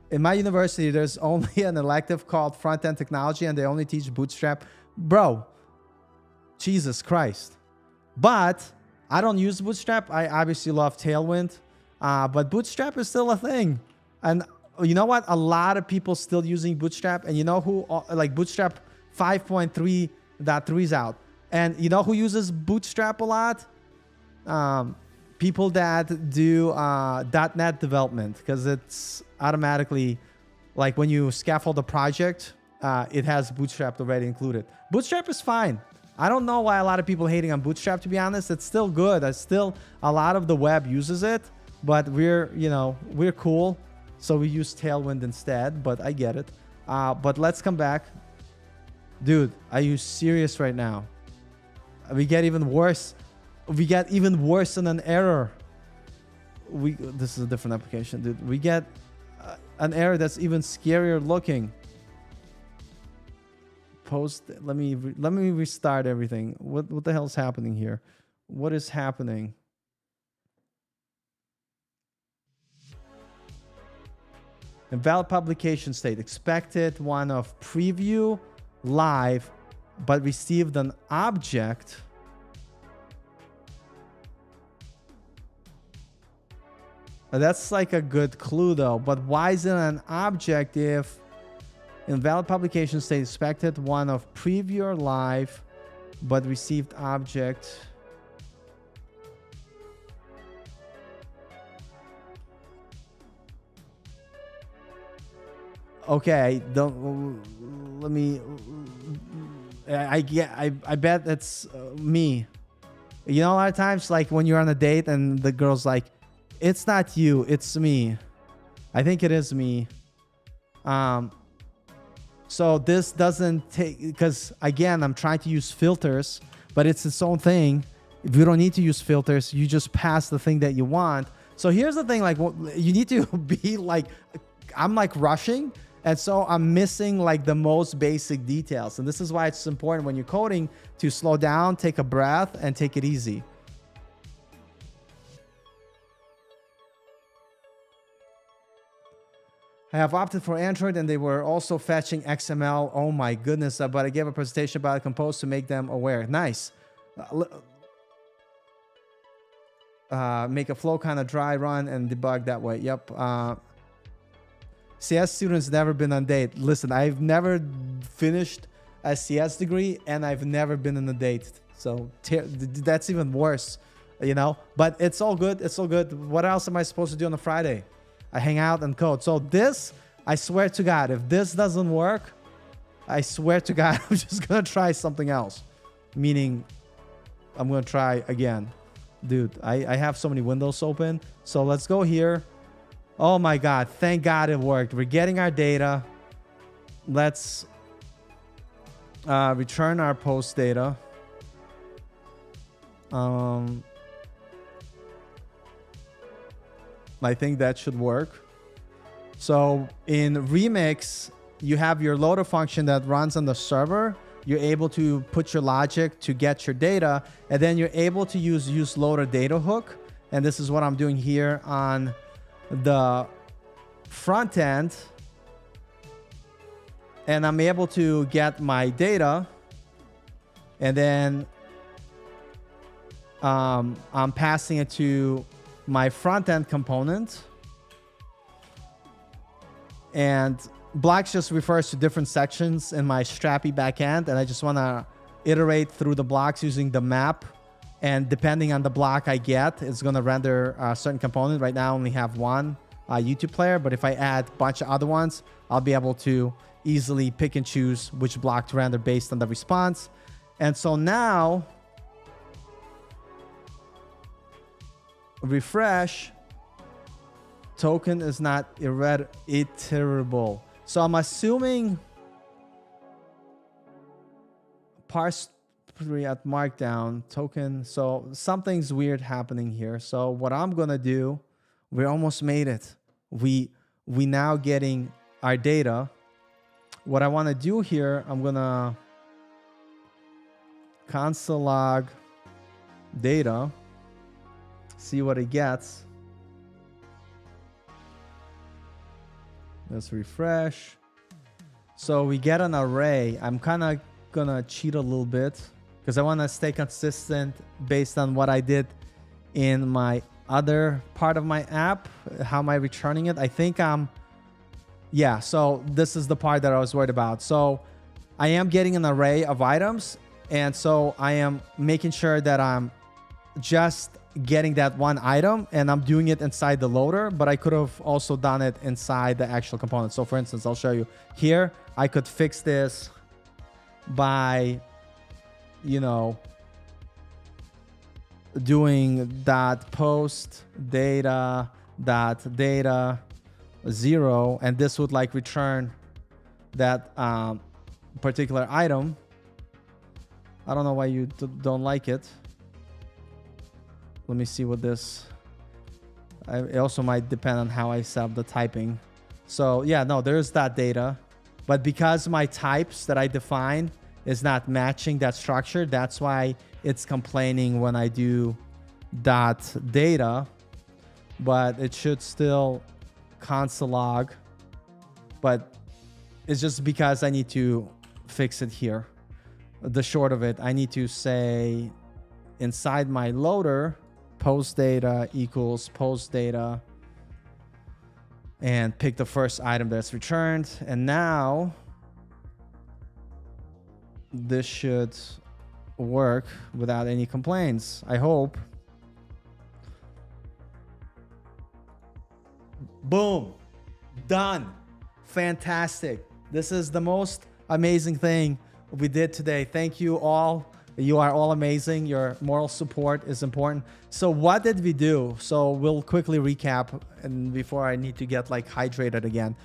In my university, there's only an elective called front-end technology, and they only teach Bootstrap. Bro, Jesus Christ. But I don't use Bootstrap. I obviously love Tailwind, but Bootstrap is still a thing. And you know what? A lot of people still using Bootstrap, and you know who, like Bootstrap 5.3.3 is out. And you know who uses Bootstrap a lot? People that do .NET development, because it's automatically, like when you scaffold a project, it has Bootstrap already included. Bootstrap is fine. I don't know why a lot of people hating on Bootstrap, to be honest. It's still good. It's still, a lot of the web uses it, but we're cool. So we use Tailwind instead, but I get it. But let's come back. Dude, are you serious right now? We get even worse. We get even worse than an error. This is a different application, dude. We get an error that's even scarier looking. Let me restart everything. What the hell is happening here? What is happening? Invalid publication state. Expected one of preview live, but received an object. That's like a good clue though. But why is it an object if invalid publication state expected one of preview or live, but received object? Okay, don't let me. I bet it's me. You know, a lot of times, like when you're on a date and the girl's like, "It's not you, it's me." I think it is me. So this doesn't take, because again, I'm trying to use filters, but it's its own thing. If you don't need to use filters, you just pass the thing that you want. So here's the thing, like you need to be like, I'm like rushing. And so I'm missing like the most basic details. And this is why it's important when you're coding to slow down, take a breath, and take it easy. I have opted for Android and they were also fetching XML. Oh my goodness. But I gave a presentation about Compose to make them aware. Nice. Make a flow kind of dry run and debug that way. Yep. CS students never been on date. Listen, I've never finished a CS degree and I've never been on a date. So that's even worse, you know, but it's all good. It's all good. What else am I supposed to do on a Friday? I hang out and code. So this, I swear to God, if this doesn't work, I swear to God, I'm just going to try something else. Meaning I'm going to try again. Dude, I have so many windows open. So let's go here. Oh my God, thank God it worked. We're getting our data. Let's return our post data. I think that should work. So in Remix, you have your loader function that runs on the server. You're able to put your logic to get your data, and then you're able to use loader data hook. And this is what I'm doing here on the front end, and I'm able to get my data, and then I'm passing it to my front end component, and blocks just refers to different sections in my Strapi backend, and I just want to iterate through the blocks using the map. And depending on the block I get, it's going to render a certain component. Right now I only have one YouTube player, but if I add a bunch of other ones, I'll be able to easily pick and choose which block to render based on the response. And so now, refresh, token is not iterable. So I'm assuming parse at markdown token. So something's weird happening here. So what I'm gonna do, we almost made it. We now getting our data. What I want to do here, I'm gonna console log data, see what it gets. Let's refresh. So we get an array. I'm kind of gonna cheat a little bit, because I want to stay consistent based on what I did in my other part of my app. How am I returning it? I think yeah, so this is the part that I was worried about. So I am getting an array of items, and so I am making sure that I'm just getting that one item, and I'm doing it inside the loader, but I could have also done it inside the actual component. So for instance, I'll show you here. I could fix this by, you know, doing dot post data dot data 0, and this would like return that particular item. I don't know why you don't like it. Let me see what this, it also might depend on how I set up the typing. So yeah, no, there's that data, but because my types that I define is not matching that structure, that's why it's complaining when I do dot data, but it should still console log, but it's just because I need to fix it here. The short of it, I need to say inside my loader, post data equals post data and pick the first item that's returned. And now this should work without any complaints, I hope. Boom, done. Fantastic. This is the most amazing thing we did today. Thank you all. You are all amazing. Your moral support is important. So what did we do? So we'll quickly recap, and before I need to get like hydrated again.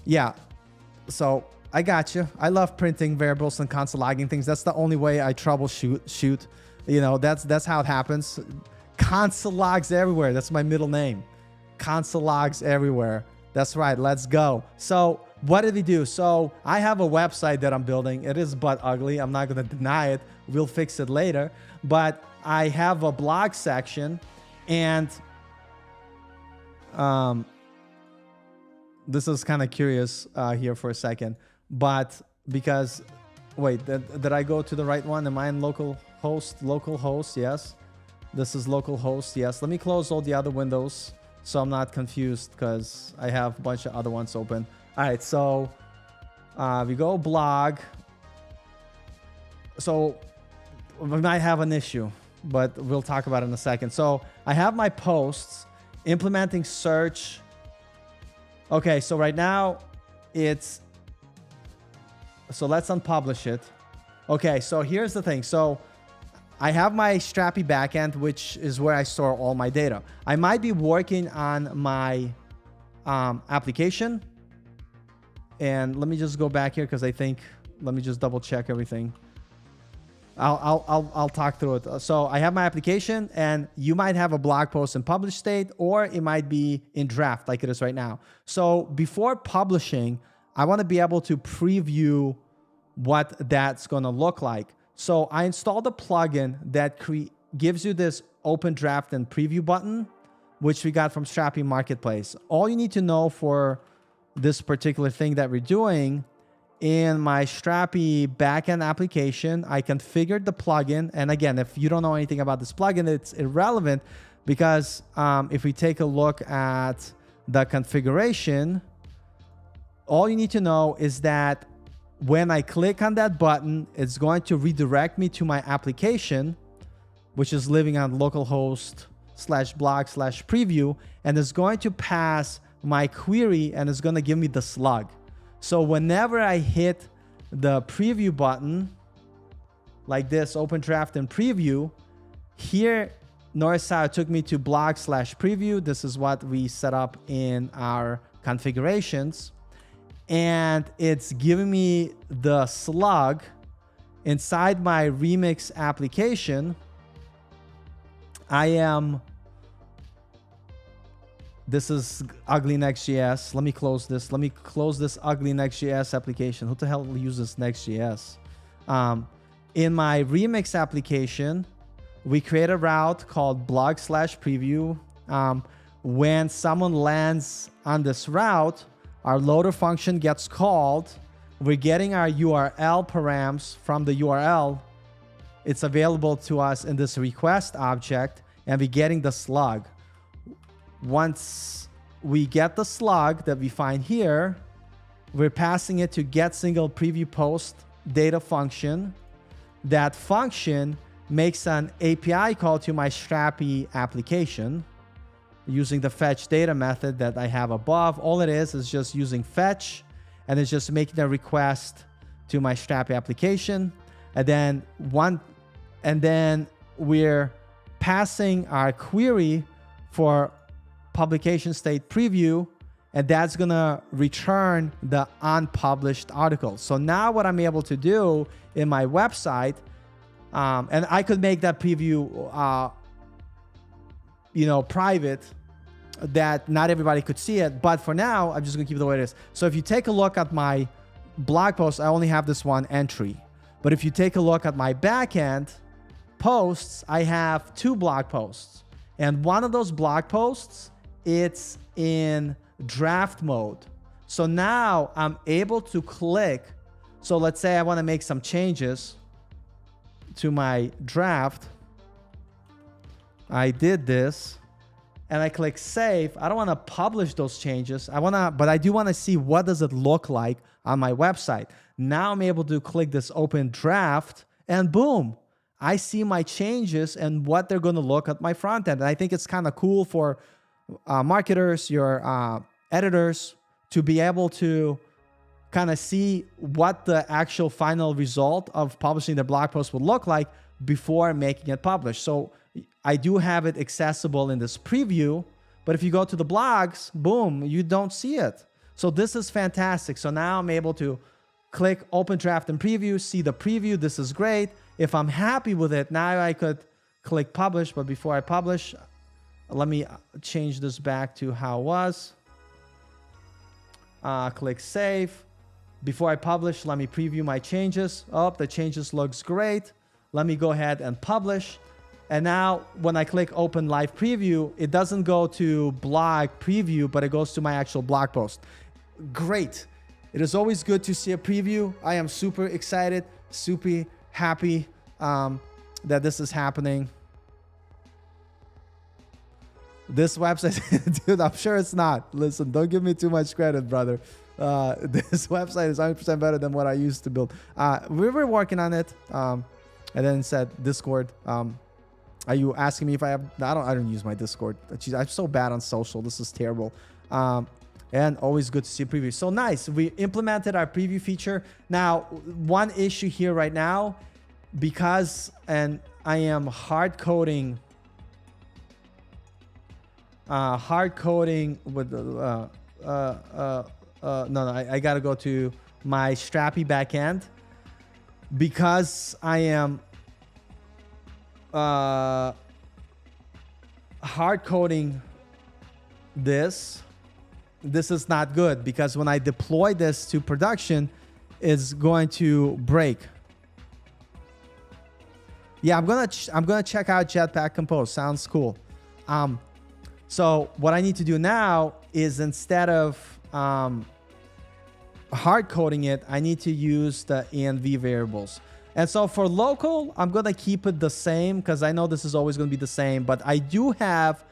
Yeah, so I got you. I love printing variables and console logging things. That's the only way I troubleshoot. You know, that's how it happens. Console logs everywhere. That's my middle name. Console logs everywhere. That's right. Let's go. So what did we do? So I have a website that I'm building. It is but ugly. I'm not going to deny it. We'll fix it later. But I have a blog section, and this is kind of curious here for a second. But because, wait, did I go to the right one? Am I in local host? Local host, yes. This is local host, yes. Let me close all the other windows so I'm not confused, because I have a bunch of other ones open. All right, so we go blog. So we might have an issue, but we'll talk about it in a second. So I have my posts, implementing search. Okay, so right now it's, so let's unpublish it. Okay, so here's the thing. So I have my Strapi backend, which is where I store all my data. I might be working on my application. And let me just go back here, because I think, let me just double check everything. I'll talk through it. So I have my application, and you might have a blog post in published state, or it might be in draft like it is right now. So before publishing, I want to be able to preview what that's going to look like. So I installed a plugin that gives you this open draft and preview button, which we got from Strapi Marketplace. All you need to know for this particular thing that we're doing, in my Strapi backend application, I configured the plugin. And again, if you don't know anything about this plugin, it's irrelevant, because if we take a look at the configuration, all you need to know is that when I click on that button, it's going to redirect me to my application, which is living on localhost/blog/preview, and it's going to pass my query, and it's going to give me the slug. So whenever I hit the preview button, like this, open draft and preview, here, notice how it took me to blog/preview. This is what we set up in our configurations. And it's giving me the slug inside my Remix application. This is ugly Next.js. Let me close this. Let me close this ugly Next.js application. Who the hell uses Next.js? In my Remix application, we create a route called blog/preview. When someone lands on this route, our loader function gets called. We're getting our URL params from the URL. It's available to us in this request object, and we're getting the slug. Once we get the slug that we find here, we're passing it to get single preview post data function. That function makes an API call to my Strapi application using the fetch data method that I have above. All it is just using fetch, and it's just making a request to my Strapi application. And then we're passing our query for publication state preview, and that's gonna return the unpublished article. So now what I'm able to do in my website, and I could make that preview private, that not everybody could see it, but for now I'm just gonna keep it the way it is. So if you take a look at my blog post, I only have this one entry, but if you take a look at my backend posts, I have 2 blog posts, and one of those blog posts, it's in draft mode. So now I'm able to click. So let's say I want to make some changes to my draft. I did this, and I click save, I don't want to publish those changes. But I do want to see what does it look like on my website. Now I'm able to click this open draft, and boom, I see my changes and what they're going to look at my front end. And I think it's kind of cool for marketers, your editors, to be able to kind of see what the actual final result of publishing the blog post would look like before making it published. So I do have it accessible in this preview, but if you go to the blogs, boom, you don't see it. So this is fantastic. So now I'm able to click open draft and preview, see the preview. This is great. If I'm happy with it, now I could click publish. But before I publish, let me change this back to how it was. Click save. Before I publish, let me preview my changes. Oh, the changes looks great. Let me go ahead and publish. And now when I click open live preview, it doesn't go to blog preview, but it goes to my actual blog post. Great. It is always good to see a preview. I am super excited, super happy that this is happening. This website, dude, I'm sure it's not. Listen, don't give me too much credit, brother. This website is 100% better than what I used to build. We were working on it. And then it said Discord. Are you asking me if I have? I don't use my Discord. Jeez, I'm so bad on social. This is terrible. And always good to see a preview. So nice. We implemented our preview feature. Now, one issue here right now, because I am hard coding with I gotta go to my Strapi backend because I am hard coding this. This is not good because when I deploy this to production, it's going to break. Yeah, I'm gonna check out Jetpack Compose. Sounds cool. So what I need to do now is instead of hard coding it, I need to use the env variables. And so for local, I'm gonna keep it the same because I know this is always gonna be the same. But I do have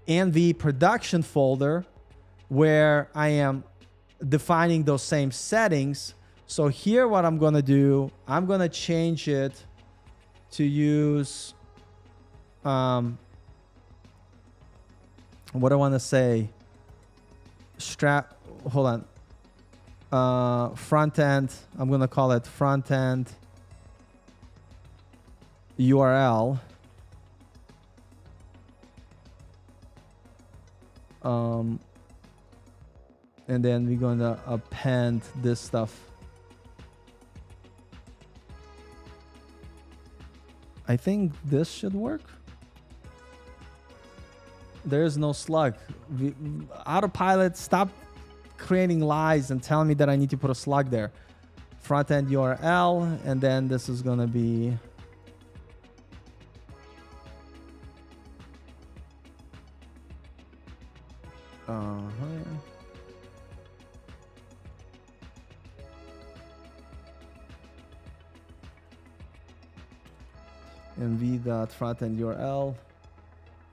env production folder where I am defining those same settings. So here what I'm gonna do, I'm gonna change it to use what I want to say, hold on, front end, I'm gonna call it front end URL. And then we're going to append this stuff. I think this should work. There's no slug. Autopilot, stop creating lies and telling me that I need to put a slug there. Front end URL, and then this is going to be nv.frontend URL.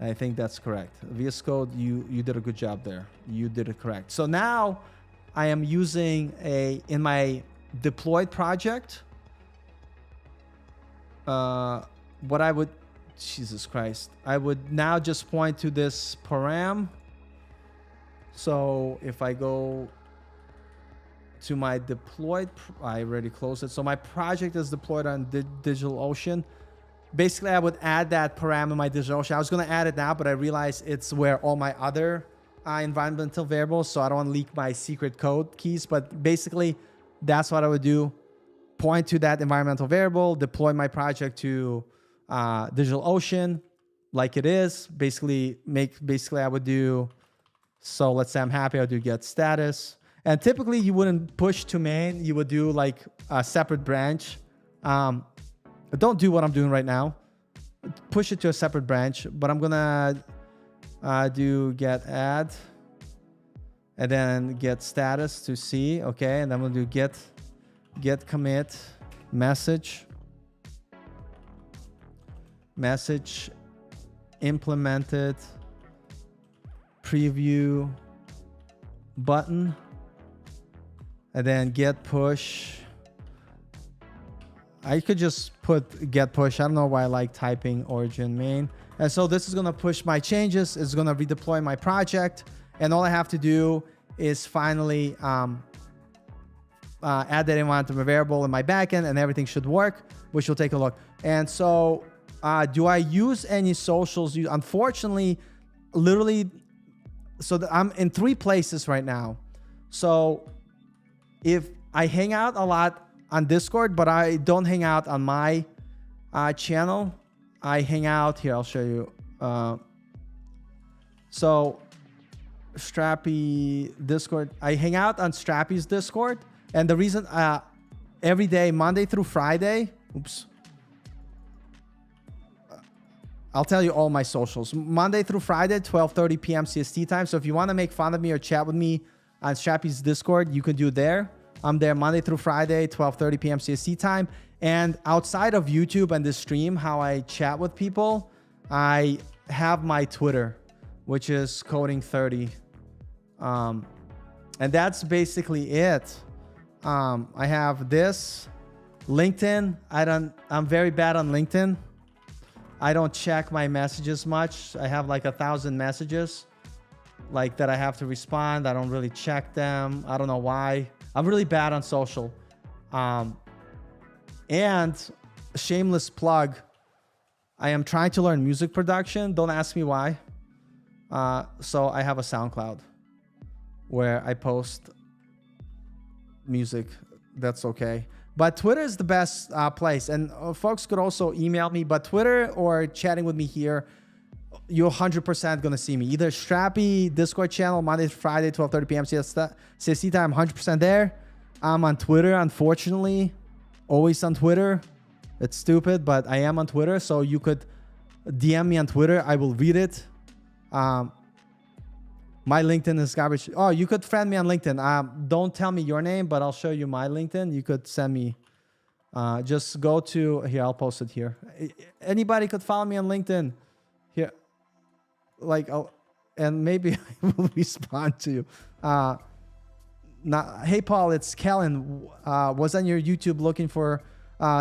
I think that's correct. VS Code, you did a good job there. You did it correct. So now I am using in my deployed project, what I would, Jesus Christ, I would now just point to this param. So if I go to my deployed, I already closed it. So my project is deployed on DigitalOcean. Basically, I would add that param in my DigitalOcean. I was going to add it now, but I realized it's where all my other environmental variables, so I don't want to leak my secret code keys. But basically, that's what I would do. Point to that environmental variable, deploy my project to DigitalOcean like it is. Basically, I would do, so let's say I'm happy, I'll do get status. And typically, you wouldn't push to main. You would do like a separate branch. Don't do what I'm doing right now. Push it to a separate branch, but I'm gonna do get add and then get status to see. Okay, and then we'll do get commit message implemented preview button, and then get push. I could just put get push. I don't know why I like typing origin main. And so this is going to push my changes. It's going to redeploy my project. And all I have to do is finally add that environment variable in my backend, and everything should work, which we'll take a look. And so do I use any socials? Unfortunately, literally, so I'm in 3 places right now. So if I hang out a lot on Discord, but I don't hang out on my channel. I hang out here. I'll show you. So Strapi Discord. I hang out on Strapi's Discord, and the reason every day, Monday through Friday. Oops. I'll tell you all my socials. Monday through Friday, 12:30 p.m. CST time. So if you want to make fun of me or chat with me on Strapi's Discord, you can do it there. I'm there Monday through Friday, 12:30 p.m. CST time. And outside of YouTube and this stream, how I chat with people, I have my Twitter, which is coding30. And that's basically it. I have this LinkedIn. I'm very bad on LinkedIn. I don't check my messages much. I have like 1,000 messages like that I have to respond. I don't really check them. I don't know why. I'm really bad on social. And shameless plug, I am trying to learn music production. Don't ask me why. So I have a SoundCloud where I post music. That's okay. But Twitter is the best place. And folks could also email me. But Twitter or chatting with me here, you're 100% going to see me. Either Strapi Discord channel, Monday to Friday, 12:30 p.m. CST time, 100% there. I'm on Twitter, unfortunately. Always on Twitter. It's stupid, but I am on Twitter. So you could DM me on Twitter. I will read it. My LinkedIn is garbage. Oh, you could friend me on LinkedIn. Don't tell me your name, but I'll show you my LinkedIn. You could send me. Just go to here. I'll post it here. Anybody could follow me on LinkedIn. Here, like, and maybe I will respond to you. Hey Paul, it's Kellen. Was on your YouTube looking for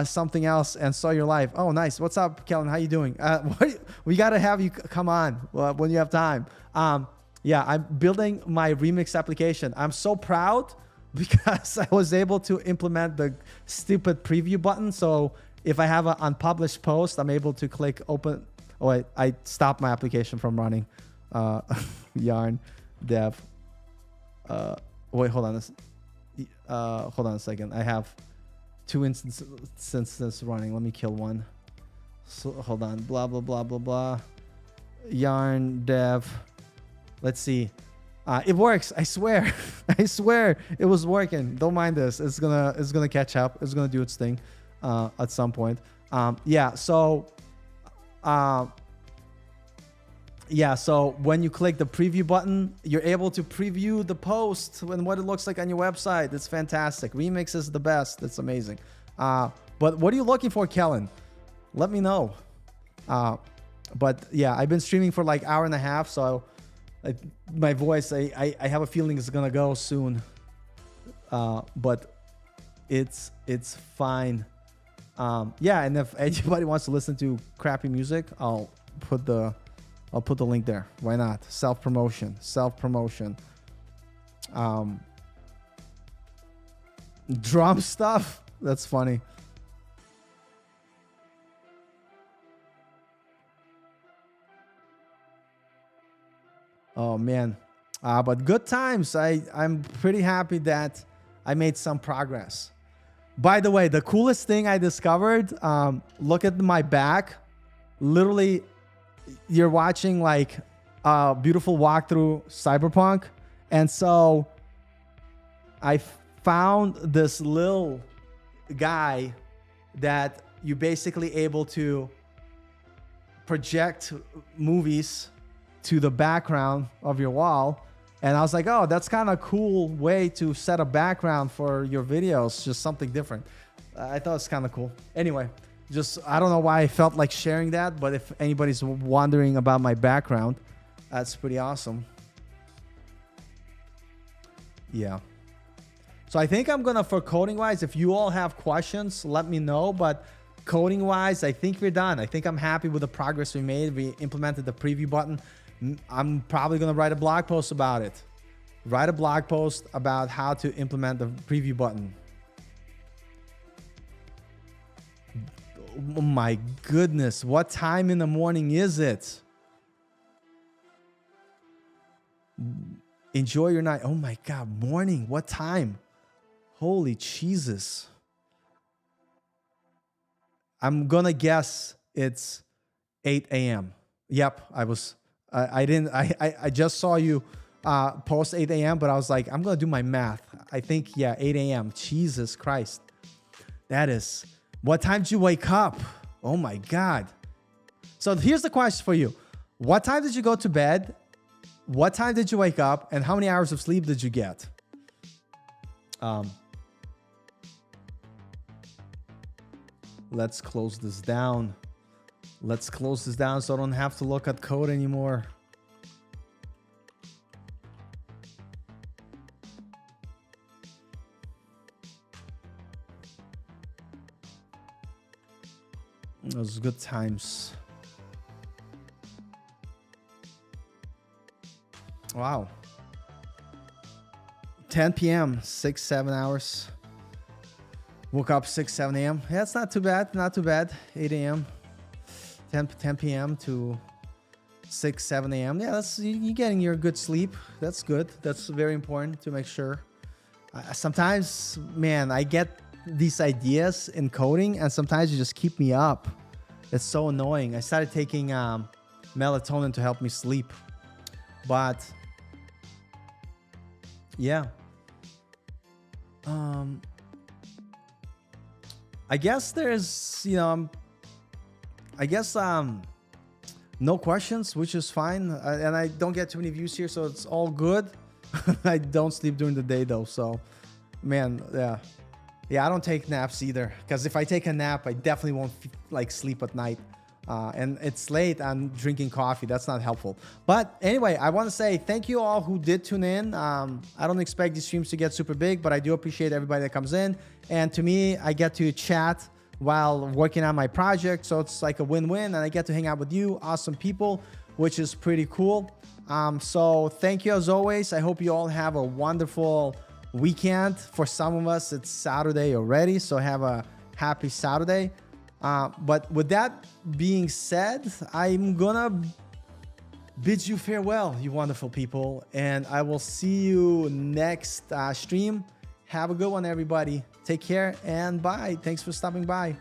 something else and saw your live. Oh, nice. What's up, Kellen? How you doing? We gotta have you come on when you have time. Yeah, I'm building my remix application. I'm so proud because I was able to implement the stupid preview button. So if I have an unpublished post, I'm able to click open. Oh wait, I stopped my application from running. Yarn dev. Wait, hold on. Hold on a second. I have 2 instances running. Let me kill one. So hold on. Blah blah blah blah blah. Yarn dev. Let's see. It works. I swear. I swear it was working. Don't mind this. It's gonna catch up. It's gonna do its thing at some point. Yeah. So. Yeah, so when you click the preview button, you're able to preview the post and what it looks like on your website. It's fantastic. Remix is the best. It's amazing. But what are you looking for, Kellen? Let me know. But yeah, I've been streaming for like 1.5 hours, so my voice, I have a feeling it's gonna go soon. But it's fine. Yeah, and if anybody wants to listen to crappy music, I'll put the link there. Why not? Self-promotion. Drum stuff. That's funny. Oh man. But good times. I'm pretty happy that I made some progress. By the way, the coolest thing I discovered, look at my back. Literally, you're watching like a beautiful walkthrough Cyberpunk. And so I found this little guy that you're basically able to project movies to the background of your wall. And I was like, oh, that's kind of cool way to set a background for your videos. Just something different. I thought it's kind of cool. Anyway, just, I don't know why I felt like sharing that, but if anybody's wondering about my background, that's pretty awesome. Yeah. So I think I'm gonna, for coding wise, if you all have questions, let me know. But coding wise, I think we're done. I think I'm happy with the progress we made. We implemented the preview button. I'm probably gonna write a blog post about it. Write a blog post about how to implement the preview button. Oh my goodness, what time in the morning is it? Enjoy your night. Oh my God, morning, what time? Holy Jesus. I'm gonna guess it's 8 a.m. Yep, I just saw you post 8 a.m., but I was like, I'm gonna do my math. I think, yeah, 8 a.m. Jesus Christ. That is, what time did you wake up? Oh my God. So here's the question for you. What time did you go to bed? What time did you wake up? And how many hours of sleep did you get? Let's close this down. Let's close this down so I don't have to look at code anymore. Those good times. Wow. 10 p.m., 6-7 hours. Woke up 6-7 a.m. Yeah, it's not too bad. Not too bad. 8 a.m. 10 p.m. to 6-7 a.m. Yeah, that's, you're getting your good sleep. That's good. That's very important to make sure. Sometimes, man, I get these ideas in coding, and sometimes you just keep me up. It's so annoying. I started taking melatonin to help me sleep, but yeah. I guess there's, I guess no questions, which is fine, and I don't get too many views here, so it's all good. I don't sleep during the day though, so man, yeah, I don't take naps either, because if I take a nap, I definitely won't sleep at night. And it's late, I'm drinking coffee. That's not helpful. But anyway, I want to say thank you all who did tune in. I don't expect these streams to get super big, but I do appreciate everybody that comes in. And to me, I get to chat while working on my project. So it's like a win-win, and I get to hang out with you, awesome people, which is pretty cool. So thank you as always. I hope you all have a wonderful weekend. For some of us, it's Saturday already, so have a happy Saturday. But with that being said, I'm gonna bid you farewell, you wonderful people, and I will see you next stream. Have a good one, everybody. Take care and bye. Thanks for stopping by.